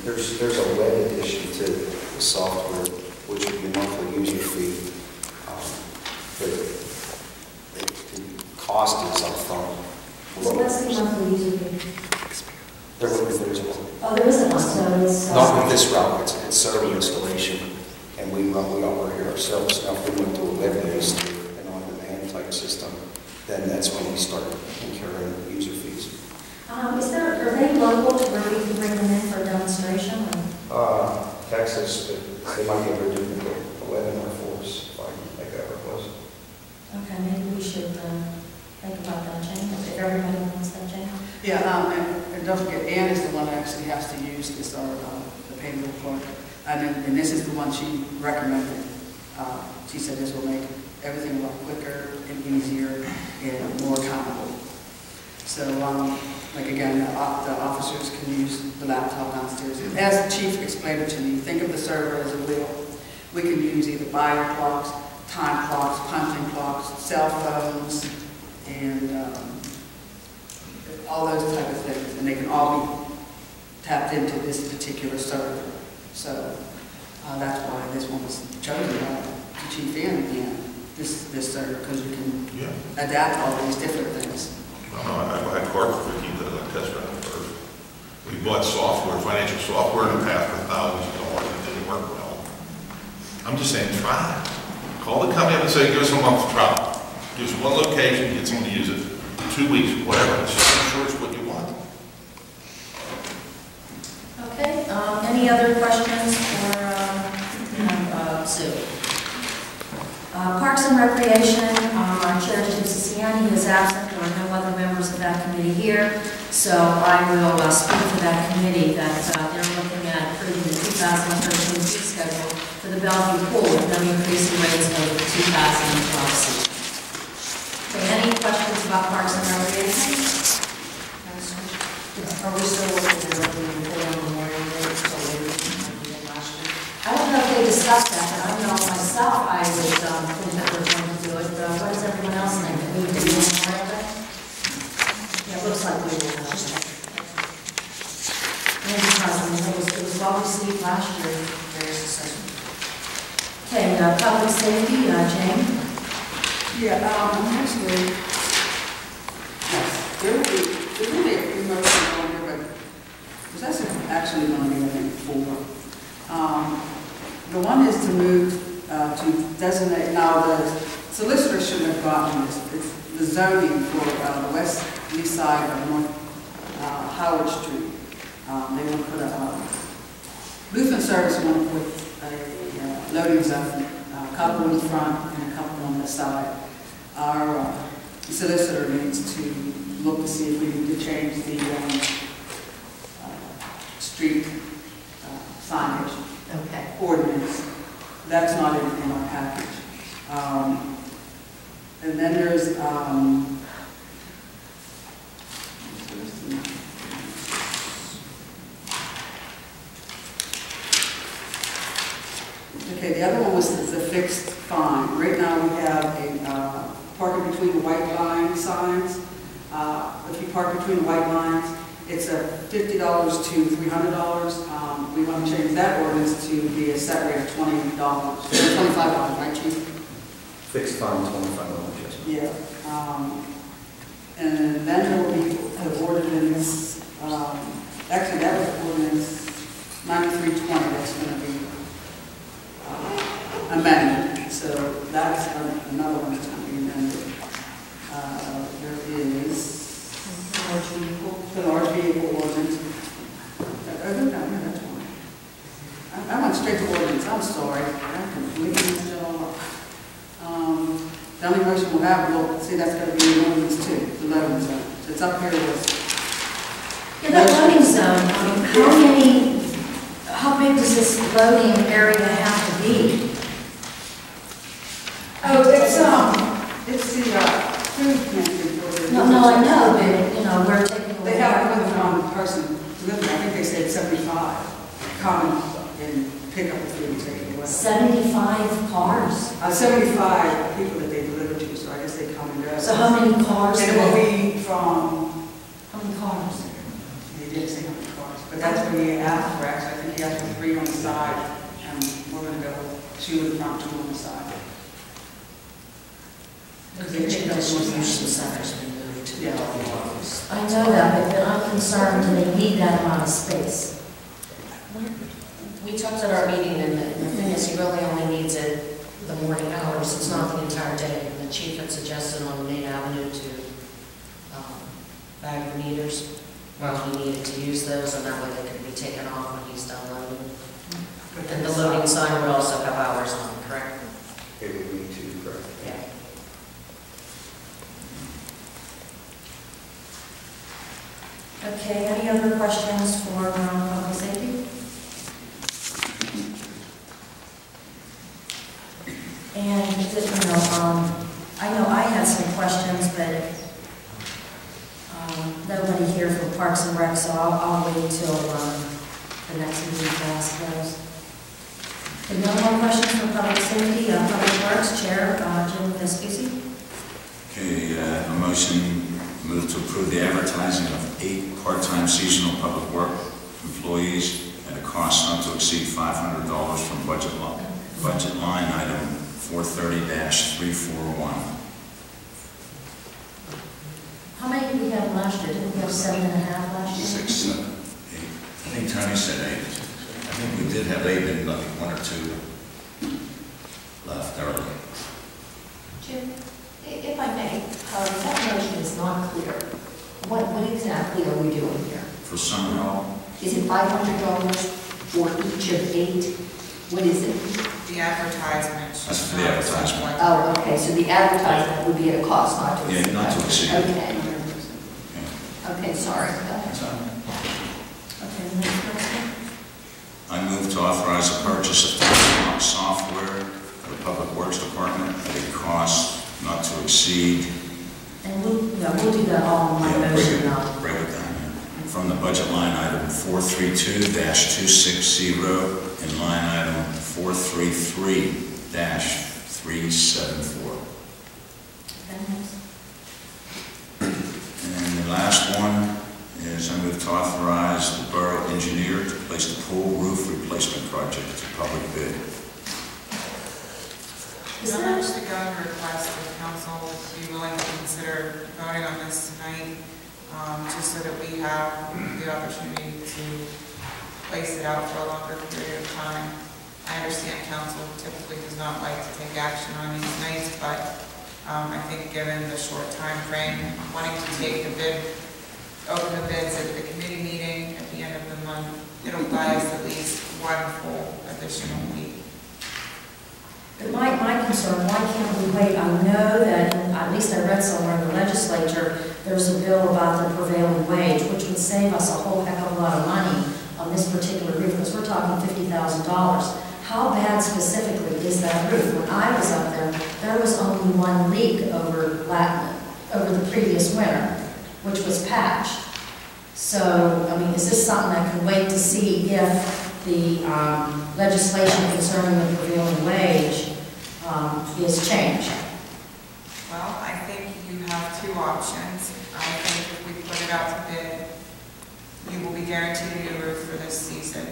there's a web edition to the software, which would be a monthly user fee. But the cost is upfront. So what's the monthly user fee? There is one. Oh, there isn't one, so it's... Not with this route, it's server installation, and we operate ourselves. Now, if we went to a web-based and on-demand type system, then that's when we start incurring user fees. Are they local to where we can bring them in for a demonstration? Texas, they might be able to do the webinar for us if I can make that request. Okay, maybe we should think about that, Jane, if everybody wants that, Jane. Yeah, and don't forget, Ann is the one that actually has to use this, or the payment report. And this is the one she recommended. She said this will make everything a lot quicker and easier and more accountable. So, like again, the officers can use the laptop downstairs. As the chief explained it to me, think of the server as a wheel. We can use either bio clocks, time clocks, punching clocks, cell phones, and all those type of things. And they can all be tapped into this particular server. So that's why this one was chosen by the chief and again, this server, because you can adapt all these different things. I had cards for $15,000 test drive first. We bought software, financial software in the past for thousands of dollars, and it didn't work well. I'm just saying, try it. Call the company up and say, give us a month to trial. Give us one location, get someone to use it. 2 weeks, whatever. It's just make sure it's what you want. Okay, any other questions for Sue? Parks and Recreation, our Chair, Scisciani, is absent. There are no other members of that committee here, so I will speak for that committee that they're looking at approving the 2013 fee schedule for the Bellevue Pool with no increase in rates over the 2012 season. Okay, any questions about Parks and Recreation? Are we still looking at the report on Memorial Day? I don't know if they discussed that, but I know myself I would think that we're going to do it. What does everyone else think? That we would do Memorial Day? Yeah, it looks like we will. It was well received last year. Okay, public safety, Jane? Yeah, actually, yes, there will be a few motions on here, but there's actually going to be, I think, 4. The one is to move to designate, now the solicitor shouldn't have gotten this, it's the zoning for the west east side of North Howard Street. They want to put a Lutheran service, want to put a loading zone, a couple in front and a couple on the side. Our solicitor needs to look to see if we need to change the street signage ordinance. That's not in our package. And then there's okay, the other one was the fixed fine. Right now we have a parking between the white line signs. If you park between the white lines, it's a $50 to $300. We want to change that ordinance to be a set rate of $20, $25, right, Chief? Fixed fine, $25, yes. Yeah. And then there will be an ordinance, actually that was ordinance 9320, that's going to be amended. So that's another one that's going to be amended. There is the large vehicle ordinance. That's one. I went straight to ordinance, I'm sorry, I completely messed it all up. The only motion we'll have, we'll see that's gonna be an ordinance too, the loading zone. So it's up here with. Yeah, that loading zone, how big does this loading area have to be? Oh, it's the food pantry. No, I know, but, we're taking away. They have more than one person living there. I think they said 75 come and pick up the food and take it away. 75 cars? 75 people that they deliver to, so I guess they come and go. So how many cars? And it will be from... How many cars? He didn't say how many cars, but that's what he asked for, actually. I think he asked for 3 on the side, and we're going to go 2 in the front, 2 on the side. Because they picked up distribution centers and moved to Bellevue office. I know that, but I'm concerned, do they need that amount of space? We talked at our meeting, and the thing is, he really only needs it the morning hours, it's not the entire day. And the chief had suggested on Main Avenue to bag the meters, well, he needed to use those, and that way they could be taken off when he's done loading. And the loading sign would also have hours on it, correct? It would be too, correct? Yeah. Okay, any other questions for public safety? And, I know I had some questions, but nobody here from Parks and Rec, so I'll wait till the next meeting to ask those. Okay, no more questions for public safety, Public Works Chair, Jim Viscusi. Okay, a motion move to approve the advertising of 8 part-time seasonal public work employees at a cost not to exceed $500 from budget line item 430-341. How many did we have last year? Didn't we have 7.5 last year? 6, 7, 8. I think Tony said 8. I think we did have 8 and like 1 or 2 left early. Jim, if I may, that motion is not clear. What exactly are we doing here? For summer help, Is it $500 for each of 8? What is it? The advertisement. that's for the advertisement. Oh, okay, so the advertisement would be at a cost not to exceed. Yeah, not to exceed. Okay. Okay, sorry. Go ahead. That's all right. Okay, the next question. I move to authorize the purchase of technical software for the Public Works Department at a cost not to exceed. And we'll do that all in one motion now. Break it down. From the budget line item 432-260 and line item 433-374. And the last one is I move to authorize the borough engineer to place the pool roof replacement project to public bid. How much the governor request the council would be willing to consider voting on this tonight, just so that we have the opportunity to place it out for a longer period of time. I understand council typically does not like to take action on these nights, but I think given the short time frame, wanting to take the bid, open the bids at the committee meeting at the end of the month, it'll buy us at least 1 full additional week. But my concern, why can't we wait? I know that, at least I read somewhere in the legislature, there's a bill about the prevailing wage, which would save us a whole heck of a lot of money on this particular roof, because we're talking $50,000. How bad specifically is that roof? When I was up there was only 1 leak over the previous winter, which was patched. So, I mean, is this something that can wait to see if the legislation concerning the prevailing wage is changed? Well, I think you have 2 options. I think if we put it out to bid, you will be guaranteed a new roof for this season.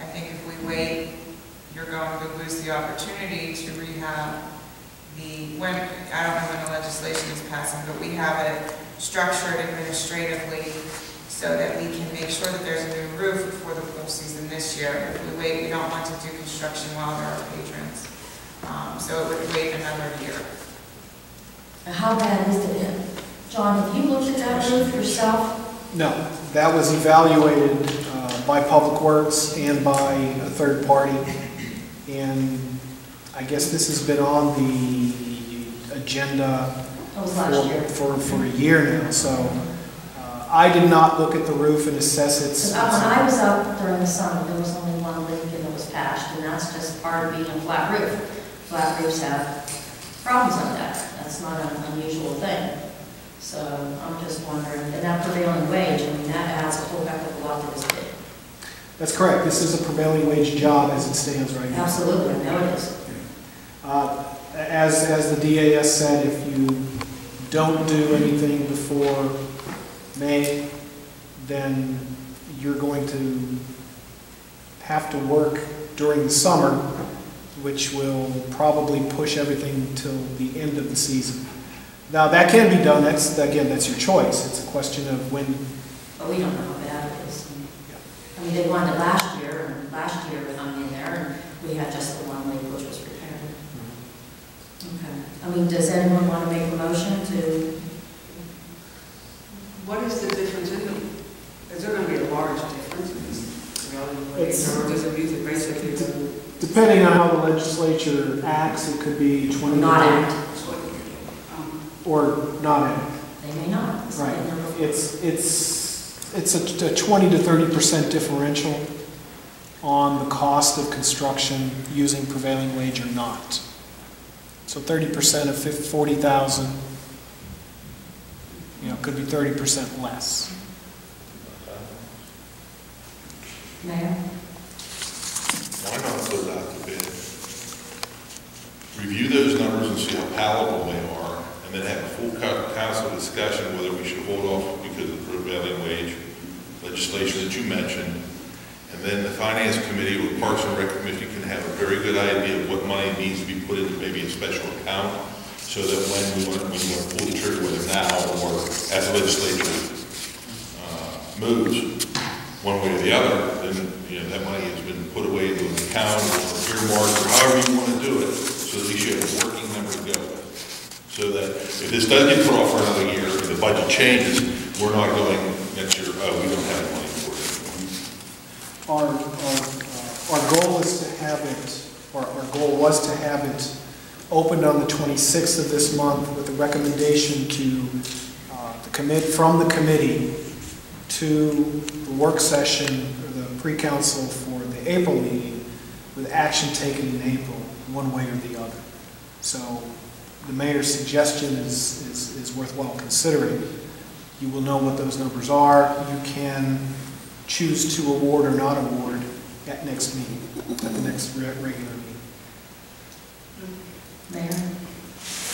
I think if we wait, you're going to lose the opportunity to rehab I don't know when the legislation is passing, but we have it structured administratively so that we can make sure that there's a new roof before the pool season this year. If we wait, we don't want to do construction while there are patrons. So it would wait another year. How bad is it? John, have you looked at that roof yourself? No, that was evaluated by Public Works and by a third party. And I guess this has been on the agenda for a year now. So I did not look at the roof and assess its... When I was out during the summer, there was only one leak and it was patched, and that's just part of being a flat roof. Flat roofs have problems like that. That's not an unusual thing. So I'm just wondering, and that prevailing wage, I mean, that adds a whole heck of a lot to this bid. That's correct. This is a prevailing wage job as it stands right now. Absolutely, I know it is. As the DAS said, if you don't do anything before May, then you're going to have to work during the summer, which will probably push everything till the end of the season. Now, that can be done. That's your choice. It's a question of when. But we don't know how bad it is. I mean, they wanted it last year, and last year hung in there, and we had just the one leak, which was repaired. Okay. I mean, does anyone want to make a motion to? What is the difference in them? Is there going to be a large difference in this prevailing wage, or does it use it basically to... Depending on how the legislature acts, it could be 20... Not act. Or not act. They may not. Right. It's a 20 to 30% differential on the cost of construction using prevailing wage or not. So 30% of 40,000, could be 30% less. Mayor? Why not put it out to bid? Review those numbers and see how palatable they are, and then have a full council discussion whether we should hold off because of the prevailing wage legislation that you mentioned. And then the Finance Committee or Parks and Rec Committee can have a very good idea of what money needs to be put into maybe a special account, so that when you want to pull the trigger, whether now or as the legislature moves one way or the other, then that money has been put away into an account or earmarked or however you want to do it, so at least you have a working number to go with. So that if this does get put off for another year, if the budget changes, we're not going next year, oh, we don't have the money for it. Our goal is to have it, or our goal was to have it opened on the 26th of this month with a recommendation to from the committee to the work session or the pre-council for the April meeting, with action taken in April, one way or the other. So the mayor's suggestion is worthwhile considering. You will know what those numbers are. You can choose to award or not award at next meeting, at the next regular meeting. Mayor?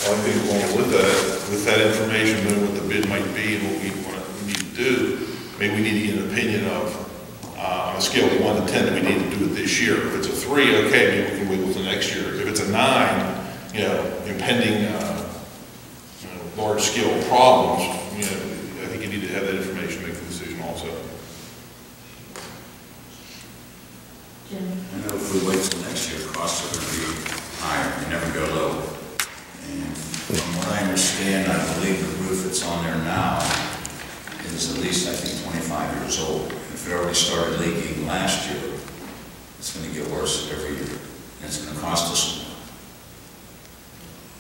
Well, I think along with that information, knowing what the bid might be and what we need to do, maybe we need to get an opinion of, on a scale of 1 to 10, that we need to do it this year. If it's a 3, okay, maybe we can wait until next year. If it's a 9, impending large-scale problems, I think you need to have that information to make the decision also. Jim? I know if we wait till next year, costs are going to be higher. They never go low. And from what I understand, I believe the roof that's on there now is at least, I think, 25 years old. If it already started leaking last year, it's going to get worse every year. And it's going to cost us more.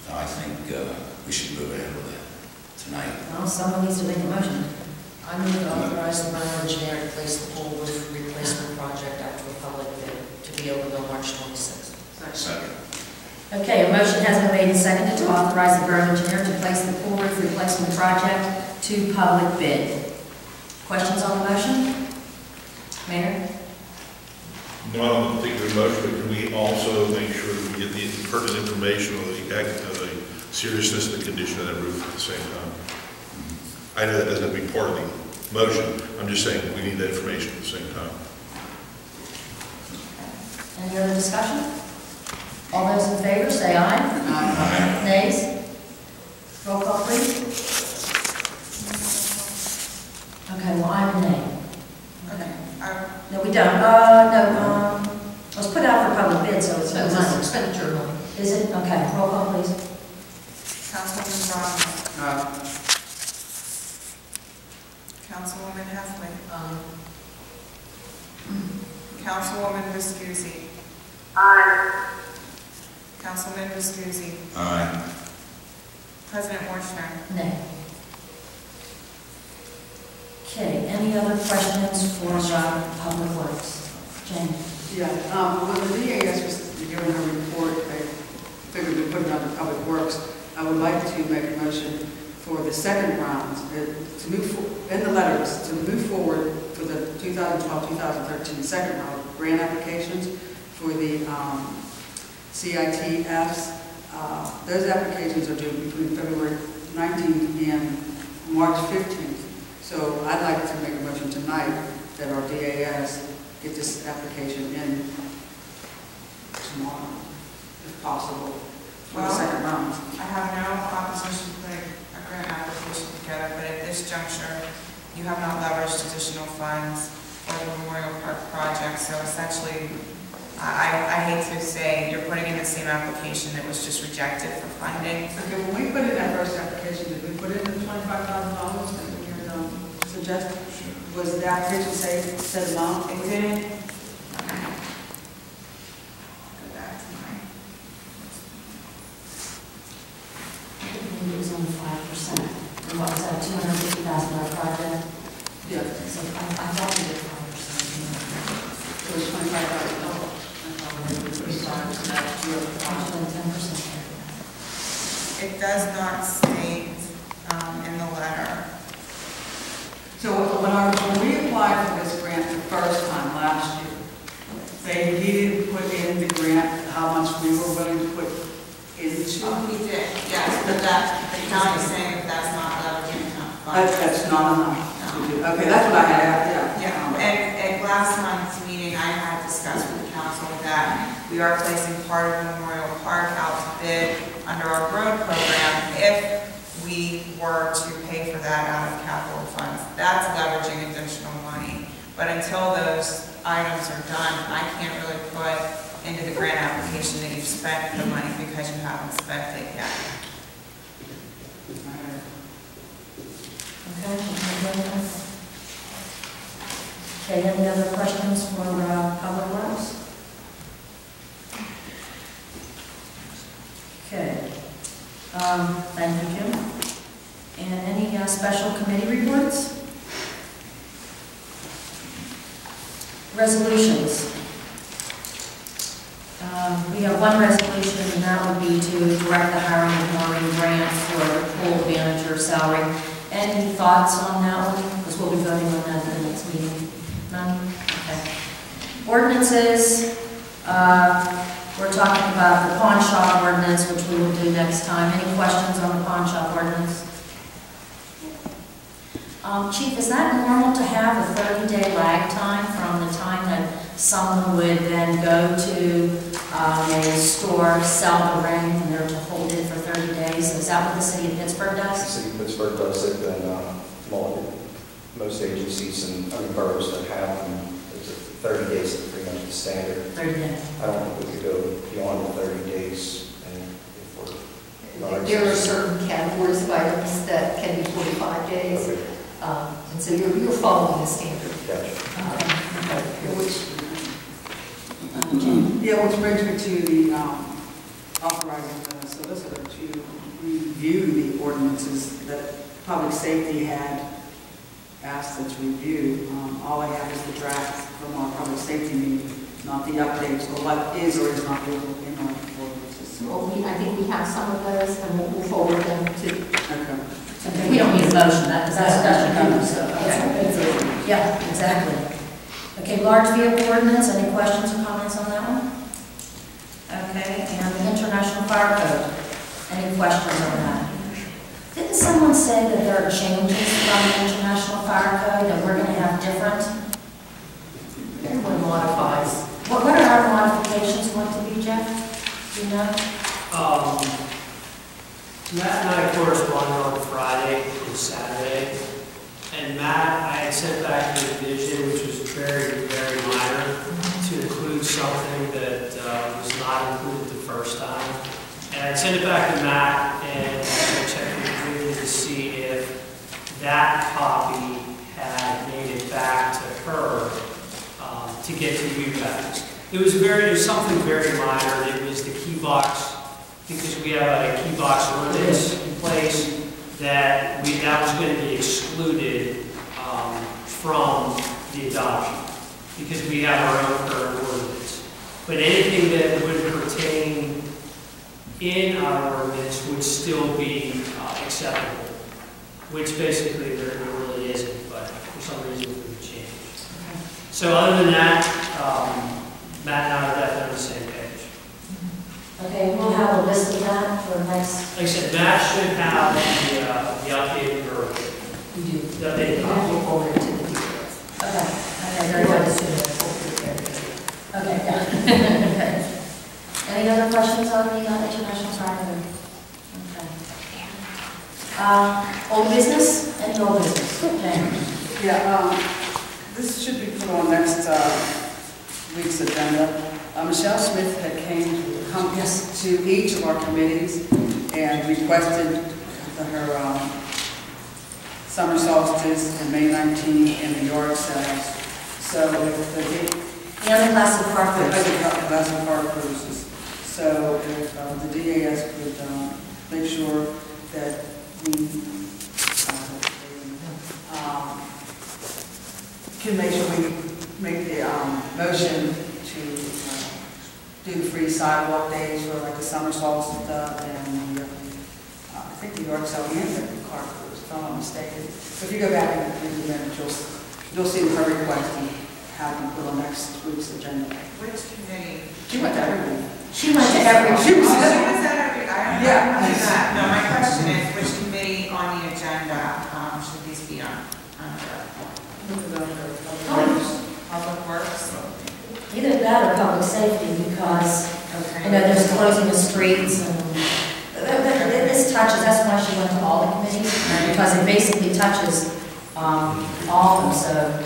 So I think we should move ahead with that tonight. Well, someone needs to make a motion. I move to authorize the borough engineer to place the pool roof replacement project out to a public bid to be opened on March 26th. Second. Okay, a motion has been made and seconded to authorize the borough engineer to place the pool roof replacement project to public bid. Questions on the motion? Mayor? No, I don't think there's a motion, but can we also make sure that we get the pertinent information on the seriousness of the condition of that roof at the same time? I know that doesn't have to be part of the motion. I'm just saying we need that information at the same time. Any other discussion? All those in favor, say aye. Aye. Nays? Roll call, please. Okay, well, I'm a nay. Okay. No, we don't. Let's put it out for public bid, so it's money. Expenditure money. Is it? Okay, roll call, please. Councilwoman Braunlich. Councilwoman Heffley. Councilwoman Viscusi. Aye. Councilman Viscusi. Aye. President Woshner. Nay. Okay, any other questions for Public Works? Jane? Yeah, when the DAS was giving her report, I figured we put it under Public Works. I would like to make a motion for the second round, to move, in the letters, to move forward for the 2012-2013 second round of grant applications for the CITFs. Those applications are due between February 19th and March 15th. So I'd like to make a motion tonight that our DAS get this application in tomorrow, if possible, for the second round. I have no opposition to putting a grant application together, but at this juncture, you have not leveraged additional funds for the Memorial Park project. So essentially, I hate to say you're putting in the same application that was just rejected for funding. Okay, when we put in that first application, did we put in the $25,000 that we had suggested? Was the application said amount? It didn't. Go back to my. I think it was only 5%. And what was that, $250,000 project? Yeah. So I thought we did 5%. It was $25,000. It does not state in the letter. So when we applied for this grant the first time last year, he didn't put in the grant how much we were willing to put into. Oh, he did, yes, but the county's saying that that's not leveraging funds. That's not enough. No. Okay, that's what I had, Yeah, and at last month's meeting, I had discussed with the council that we are placing part of Memorial Park out to bid under our road program if we were to pay for that out of capital funds. That's leveraging additional money. But until those items are done, I can't really put into the grant application that you've spent the money because you haven't spent it yet. Okay, any other questions for Public Works? Okay. Thank you, Jim. And any special committee reports? Resolutions. We have one resolution, and that would be to direct the hiring of Maureen Grant for pool manager salary. Any thoughts on that one? Because we'll be voting on that in the next meeting. None? Okay. Ordinances. We're talking about the pawn shop ordinance, which we will do next time. Any questions on the pawn shop ordinance? Chief, is that normal to have a 30-day lag time from the time that someone would then go to a store, sell the ring, and they're to hold it for 30 days? Is that what the city of Pittsburgh does? The city of Pittsburgh does it, and most agencies and boroughs that have them, it's 30 days is pretty much the standard. 30 days. I don't think we could go beyond the 30 days. And if we're not There are certain categories of items that can be 45 days. Okay. And so you're following the standard. Gotcha. which brings me to the authorizing the solicitor to review the ordinances that public safety had asked us to review. All I have is the draft from our public safety meeting, not the updates or what is or is not legal in our ordinances. Well, I think we have some of those, and we'll move forward them to. Okay, we don't need a motion, that's yeah, exactly. Okay, large vehicle ordinance, any questions or comments on that one? Okay, and the international fire code, any questions on that? Didn't someone say that there are changes from the international fire code that we're going to have different? Everyone modifies. What are our modifications going to be, Jeff? Do you know? Matt and I corresponded on Friday and Saturday, and Matt, I had sent back the revision, which was very, very minor, to include something that was not included the first time. And I sent it back to Matt, and I checked with him to see if that copy had made it back to her to get to you guys. It was something very minor. It was the key box, because we have a key box ordinance in place that was going to be excluded from the adoption, because we have our own current ordinance. But anything that would pertain in our ordinance would still be acceptable, which basically there really isn't, but for some reason it would change. So other than that, Matt and I are definitely on the same page. Okay, we'll have a list of that for next. Like I said, Matt should have the updated version. You do. The updated copy. We'll forward it to the details. Okay. Okay, very good. Okay, yeah. Okay. Any other questions on the international side? Okay. Old business and new business. Okay. Yeah, this should be put on next week's agenda. Michelle Smith had come to each of our committees and requested her summer solstice and May 19th and the yard sales. So the other classic car cruises. Classic car cruises. So if the DAS could make sure that we can make sure we make the motion to do the free sidewalk days for like the summer solstice stuff and I think the yard sale and the car cruise, if I'm not mistaken. So if you go back and read the minutes, you'll see her request and have them put on next week's agenda. Which committee? She went to every. She went to every. She was at every. I don't yeah. know that. No, my question is, which committee on the agenda should these be on? Public Works. Either that or public safety, because there's closing the streets and this touches. That's why she went to all the committees, because it basically touches all of them.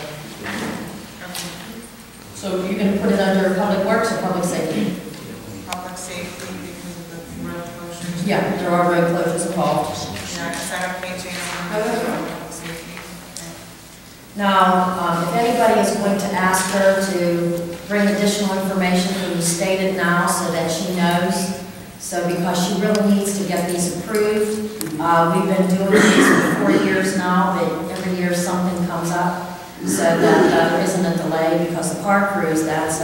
So you're going to put it under public works or public safety? Public safety because of the road closures. Yeah, there are road closures involved. Yeah, is that okay, Jane? Public safety. Now, if anybody is going to ask her to bring additional information, we state it now so that she knows. So because she really needs to get these approved. We've been doing these for 4 years now, but every year something comes up. So that there isn't a delay, because the car cruise, that's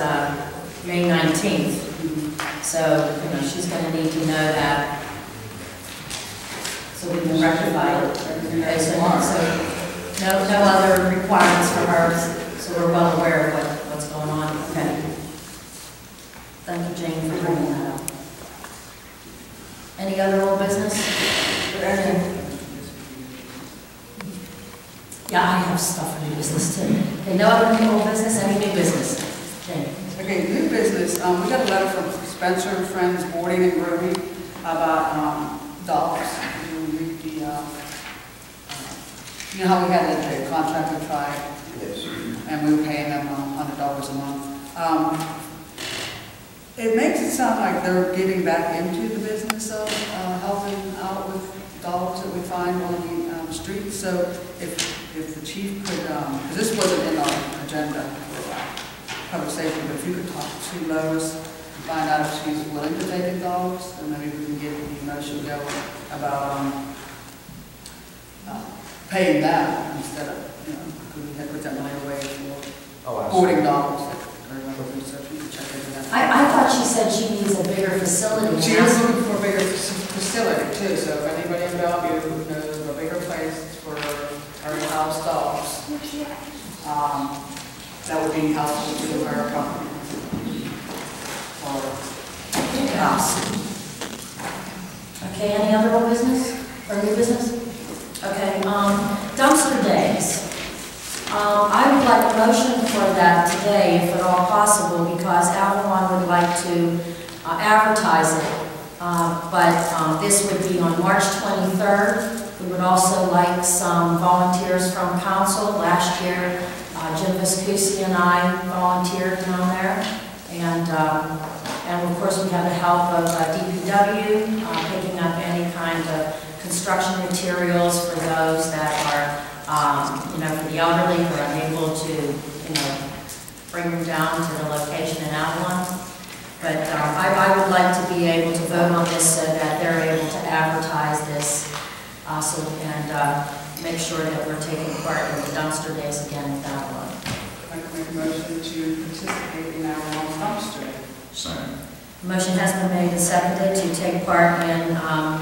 May 19th. So, she's going to need to know that so we can rectify it. Okay, so no other requirements for her, so we're well aware of what's going on. Okay. Thank you, Jane, for bringing that up. Any other old business? Yeah, I have stuff for new business too. Okay, no other old business, any new business? Jane. Okay, new business. We got a letter from Spencer and Friends Boarding and Grooming about dogs. You know how we had the contract with Tribe? Yes. And we were paying them $100 a month. It makes it sound like they're getting back into the business of helping out with dogs that we find on the street. So if the chief could, because this wasn't in our agenda for public safety, but if you could talk to Lois and find out if she's willing to take in dogs, then maybe we can get the motion going about paying that instead of, because we had put that money away for boarding dogs. I thought she said she needs a bigger facility. She is looking for a bigger facility too, so if anybody in Bellevue knows of a bigger place for our house dogs, that would be helpful to our company. Or house. Okay, any other old business or new business? Okay, dumpster days. I would like a motion for that today, if at all possible, because Avalon would like to advertise it. But this would be on March 23rd. We would also like some volunteers from council. Last year, Jim Viscusi and I volunteered down there. And of course, we have the help of DPW, picking up any kind of construction materials for those that are, for the elderly who are unable to, bring them down to the location in Avalon. But I would like to be able to vote on this so that they're able to advertise this and make sure that we're taking part in the dumpster days again in Avalon. I'd like to make a motion to participate in our dumpster. Second. Motion has been made and seconded to take part in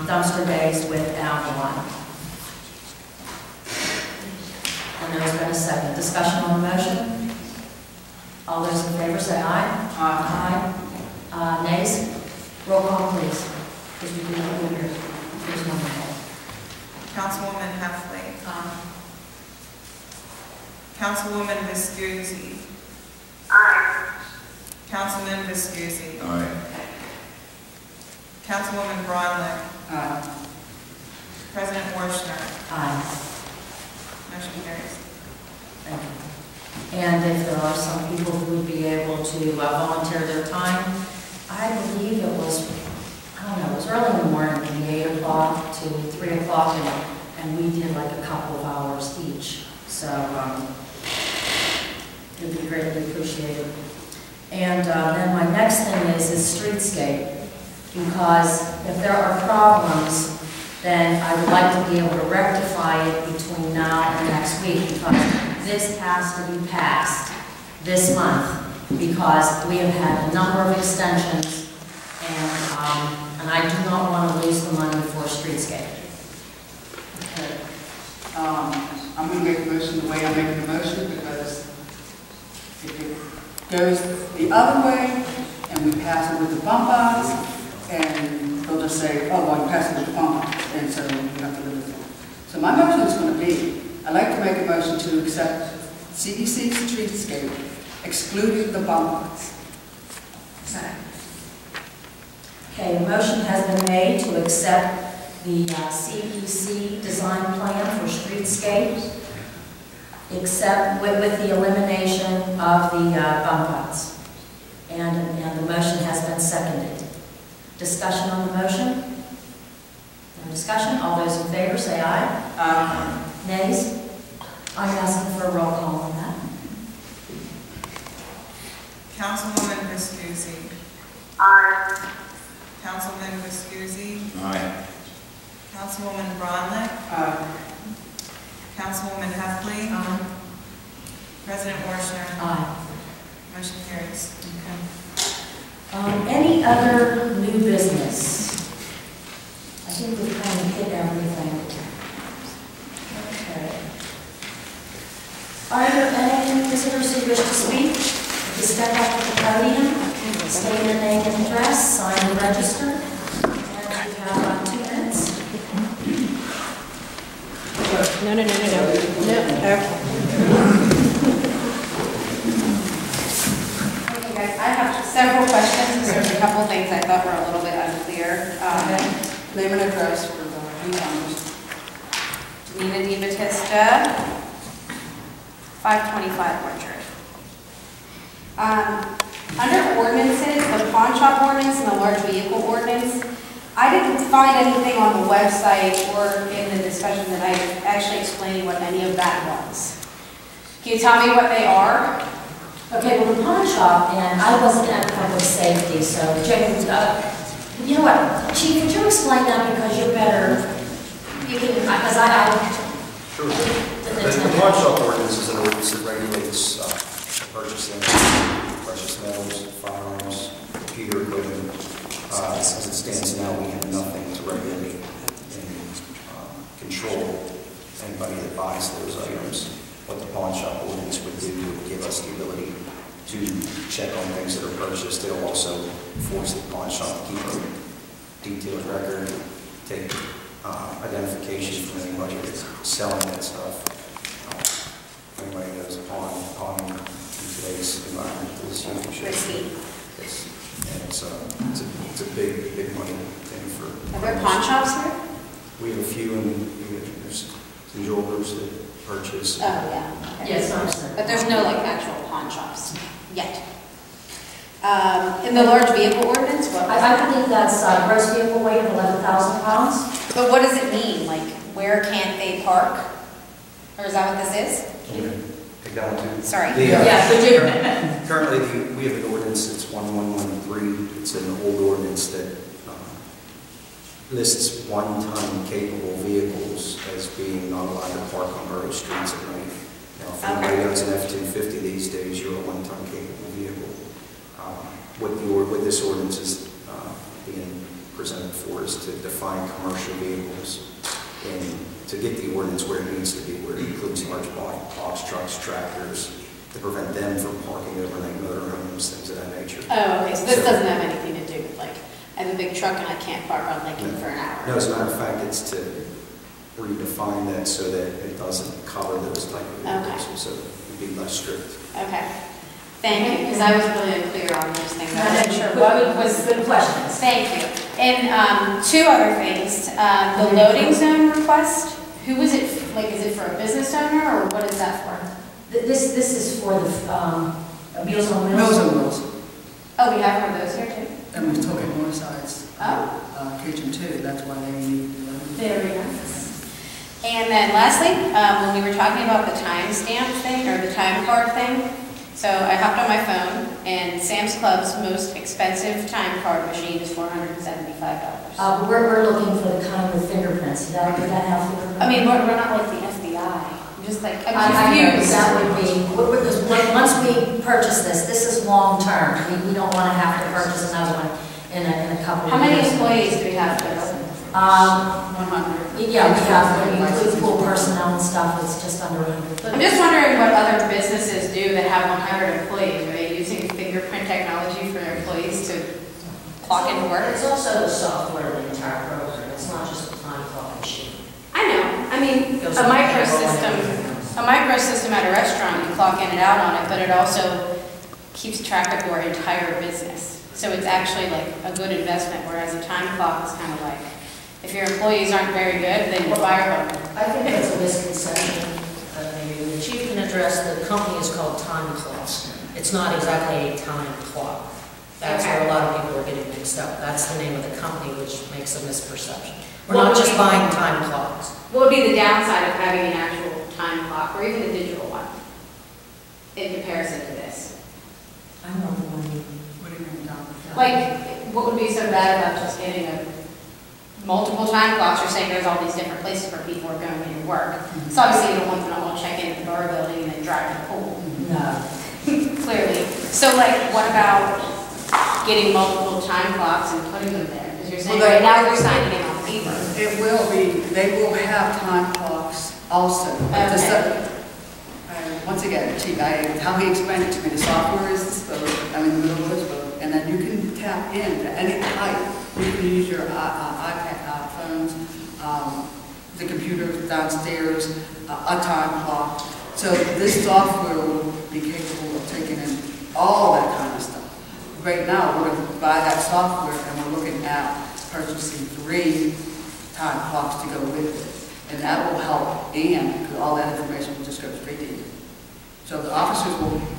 dumpster days with Avalon. And there's been a second. Discussion on the motion? All those in favor say aye. Aye. Nays? Roll call, please. Because we do not hear. There's no more. Councilwoman Heffley. Councilwoman Viscusi. Aye. Councilman Viscusi. Aye. Councilwoman Braunlich. Aye. President Woshner. Aye. Motion carries. Thank you. And if there are some people who would be able to volunteer their time, I believe it was, I don't know, it was early in the morning, maybe 8 o'clock to 3 o'clock, and we did like a couple of hours each. So it would be greatly appreciated. And then my next thing is Streetscape, because if there are problems, then I would like to be able to rectify it between now and next week, because this has to be passed this month, because we have had a number of extensions, and I do not want to lose the money for Streetscape. Okay. I'm going to make the motion the way I'm making the motion, because if it goes the other way and we pass it with the bump outs, and they'll just say, oh, well, you passed it with the bump outs, and so you have to live with it. So my motion is going to be, I'd like to make a motion to accept CDC Streetscape, excluding the bump outs. Okay, a motion has been made to accept the CPC design plan for Streetscape, except with the elimination of the bump outs. And the motion has been seconded. Discussion on the motion? No discussion? All those in favor say aye. Aye. Nays? I'm asking for a roll call on that. Councilwoman Viscusi. Aye. Councilman Viscusi. Aye. Councilwoman Braunlich. Aye. Councilwoman Heffley. Aye. President Woshner. Aye. Motion carries. Any other new business? I think we've kind of hit everything. Okay. Are there any visitors who wish to speak? If you step up to the podium, state your name and address, sign and register, and you have 2 minutes. No. Okay, guys, I have several questions. There's a couple things I thought were a little bit unclear. Name and address for the newcomers. Danina DiBattista, 525 Orchard. Under ordinances, the pawn shop ordinance and the large vehicle ordinance, I didn't find anything on the website or in the discussion that I actually explained what any of that was. Can you tell me what they are? Okay, well, the pawn shop, and I wasn't at public safety, so Jacob, you know what, Chief, could you explain that, because you're better, you can, because Sure. The pawn shop ordinance is an ordinance that regulates purchasing precious metals, firearms, computer equipment. As it stands now, we have nothing to regulate and control anybody that buys those items. What the pawn shop ordinance would do would give us the ability to check on things that are purchased. It'll also force the pawn shop to keep a detailed record, take identification from anybody that's selling that stuff. Anybody that does pawn in today's environment is Risky. And it's a big money thing for. Are there pawn shops here? We have a few, and there's some jewelers that purchase. Oh, yeah. Okay. Yes, I understand. But there's no like actual pawn shops yet. In the large vehicle ordinance, what? I believe that's gross vehicle weight of 11,000 pounds. But what does it mean? Like, where can't they park? Or is that what this is? A Take that one too. Sorry. Currently, we have an ordinance, it's 1113. It's an old ordinance that lists one-ton capable vehicles as being not allowed to park on borough streets at night. Now, if anybody owns an F-250 these days, you're a one-ton capable vehicle. What this ordinance is being presented for is to define commercial vehicles and to get the ordinance where it needs to be, where it includes large box trucks, tractors, to prevent them from parking overnight motorhomes, things of that nature. Oh, okay, so this doesn't have anything to do with like, I have a big truck and I can't park on Lincoln for an hour. No, as a matter of fact, it's to redefine that so that it doesn't cover those type of vehicles, so it would be less strict. Okay. Thank you, because I was really unclear on those things. I wasn't sure What what was. good questions? Thank you. And two other things. The loading zone request, who was it, like, is it for a business owner or what is that for? This is for the Meals on Wheels. Meals on Wheels. Oh, we have one of those here too? And we're talking more size. Kitchen too, that's why they need. Very nice. And then lastly, when we were talking about the timestamp thing or the time card thing, so I hopped on my phone and Sam's Club's most expensive time card machine is $475. We're looking for the kind with fingerprints. Would that have fingerprints? I mean, we're not like the FBI. I'm just like, I'm I know, confused. that would be, because once we purchase this is long term. We don't want to have to purchase another one in a couple of years. How many employees do we have to 100. Yeah, we have, when you include pool personnel and stuff, it's just under 100. I'm just wondering what other businesses do that have 100 employees. Are they using fingerprint technology for their employees to clock into work? It's also the software of the entire program. It's not just the time clock machine. I know. I mean, a microsystem at a restaurant, you clock in and out on it, but it also keeps track of your entire business. So it's actually like a good investment, whereas a time clock is kind of like, if your employees aren't very good, then you fire them. I think that's a misconception. Maybe the chief can address, the company is called Time Clock. It's not exactly a time clock. That's where a lot of people are getting mixed up. That's the name of the company, which makes a misperception. We're not just buying time clocks. What would be the downside of having an actual time clock, or even a digital one, in comparison to this? I don't know the one you... What do you mean, Like, what would be so bad about just getting multiple time clocks? You're saying there's all these different places where people are going in to work. So obviously you don't want them to all check in at the borough building and then drive to the pool. No. Clearly. So like, what about getting multiple time clocks and putting them there? Because you're saying right now they're signing in on paper. It will be, they will have time clocks also. Okay. Once again, Chief, how he explained it to me, the software is the spoke, I mean the middle of the spoke, and then you can tap into any type. You can use your iPad, phones, the computer downstairs, a time clock. So this software will be capable of taking in all that kind of stuff. Right now, we're going to buy that software and we're looking at purchasing 3 time clocks to go with it. And that will help, and all that information will just go straight to you. So the officers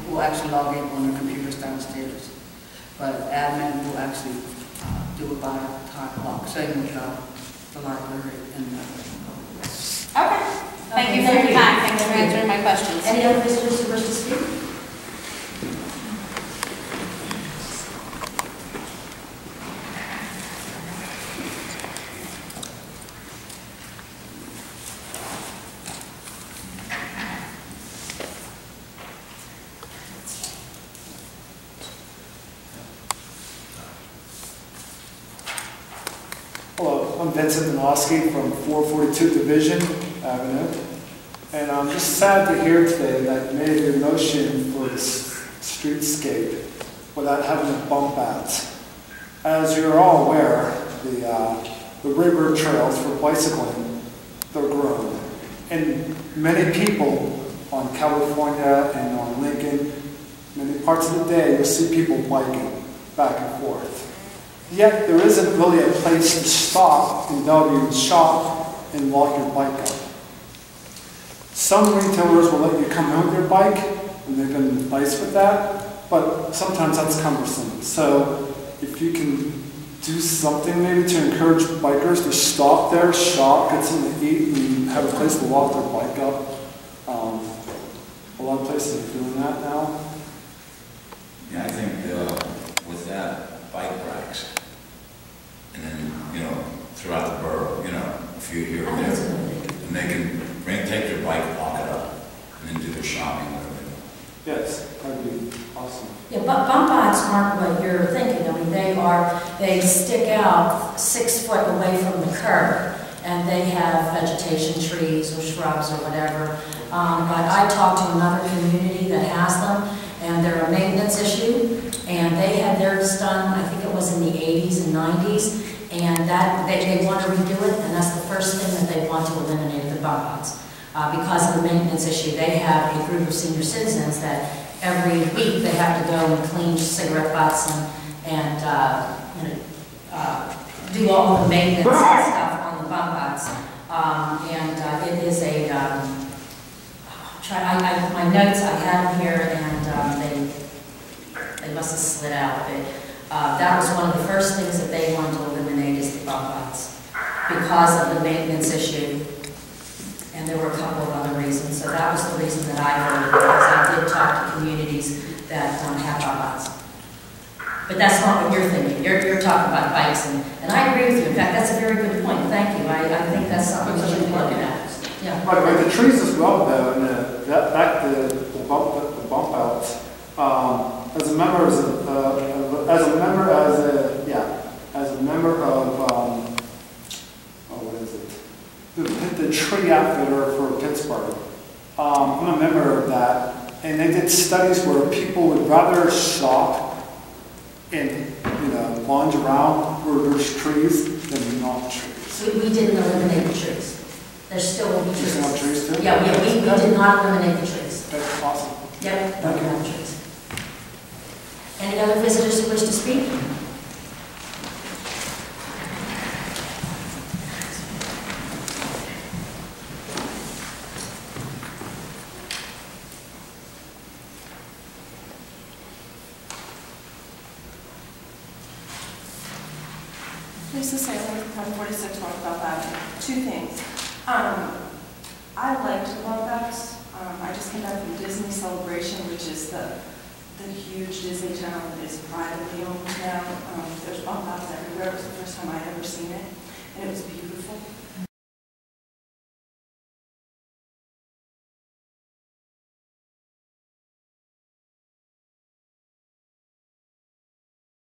will actually log in on their computers downstairs, but admin will actually do it by time clock, same with the library and Okay. Thank you for your time. Thanks for answering my questions. Any other visitors who wish to speak? Hello, I'm Vincent Minosky from 442 Division Avenue, and I'm just sad to hear today that you made your motion for streetscape without having a bump out. As you're all aware, the river trails for bicycling, they're grown, and many people on California and on Lincoln, many parts of the day, you'll see people biking back and forth. Yet there isn't really a place to stop in Bellevue and shop and walk your bike up. Some retailers will let you come home with your bike, and they've been nice with that, but sometimes that's cumbersome. So if you can do something maybe to encourage bikers to stop there, shop, get something to eat, and have a place to walk their bike up. A lot of places are doing that now. Yeah, I think with that, bike racks, and then, you know, throughout the borough, you know, a few here and there, and they can take their bike, lock it up, and then do their shopping, whatever they do. Yes, that'd be awesome. Yeah, but bump outs aren't what you're thinking. I mean, they stick out 6 foot away from the curb, and they have vegetation, trees or shrubs or whatever. But I talked to another community that has them, and they're a maintenance issue, and they had theirs done, I think it was in the 80s and 90s, and that they want to redo it, and that's the first thing that they want to eliminate, the bump outs. Because of the maintenance issue, they have a group of senior citizens that every week they have to go and clean cigarette butts and do all the maintenance and stuff on the bump outs. It is a, my notes I have here, and they must have slid out of it. That was one of the first things that they wanted to eliminate is the bump outs because of the maintenance issue. And there were a couple of other reasons. So that was the reason that I voted, because I did talk to communities that have bump outs. But that's not what you're thinking. You're talking about bikes, and I agree with you. In fact, that's a very good point. Thank you. I think that's something we should be looking at. Yeah. By the way, the trees as well, though, and the bump outs. As a member of what is it? The tree outfitter for Pittsburgh. I'm a member of that, and they did studies where people would rather shop and lounge around where there's trees than not trees. We didn't eliminate the trees. There still will be trees. There's not trees too? Yeah, we did not eliminate the trees. That's awesome. Yep, no trees. Any other visitors who wish to speak? Lisa Saylor from 46 North Balph Ave. 2 things. I liked the bump outs. I just came back from Disney Celebration, which is the huge Disney town that is privately owned now. There's bump outs everywhere. It was the first time I'd ever seen it, and it was beautiful.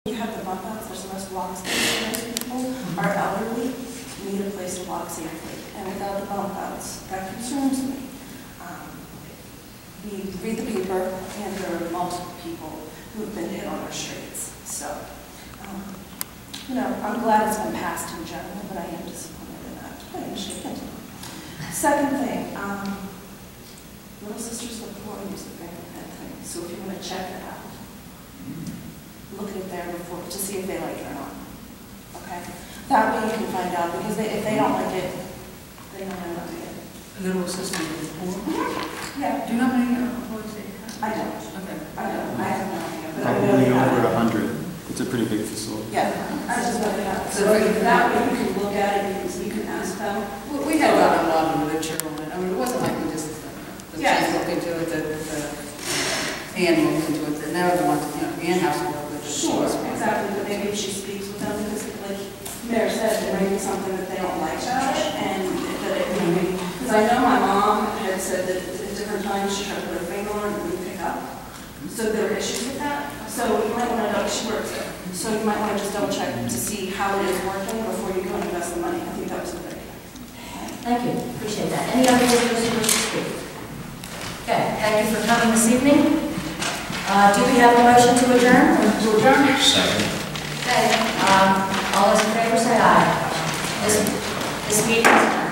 You have the bump outs, there's less walk space. Most people are elderly, need a place to walk safely. And without the bump outs, that concerns me. We read the paper, and there are multiple people who have been hit on our streets. So, I'm glad it's been passed in general, but I am disappointed in that. I understand. Second thing, Little Sisters of the Poor use the fingerprint thing. So if you want to check it out, look at it there before to see if they like it or not. Okay? That way you can find out, because if they don't like it, they don't know what to do. Little Sisters of the Poor? Yeah. Do you know how many employees they have? I don't. Okay. I don't. I have no idea. But I know Probably they have over it. 100. It's a pretty big facility. Yeah. I just looked it up. So that way you can look at it, you can ask them. We had a lot of literature on it. I mean, it wasn't like we just, the chief looked into it, Ann looked into it, and they're the ones, Ann has to work with it. Sure, exactly, but maybe if she speaks with them, because like Mayor said, there may be something that they don't like about it, and that it may be, because I know my mom had said that at different times she tried to put her finger on it and wouldn't pick up. So there are issues with that. So you might want to know, she works there, so you might want to just double check to see how it is working before you go and invest the money. I think that was a good idea. Thank you, appreciate that. Any other visitors who wish to speak? Okay, thank you for coming this evening. Do we have a motion to adjourn? To adjourn? Second. Okay, all those in favor say aye. This meeting is adjourned.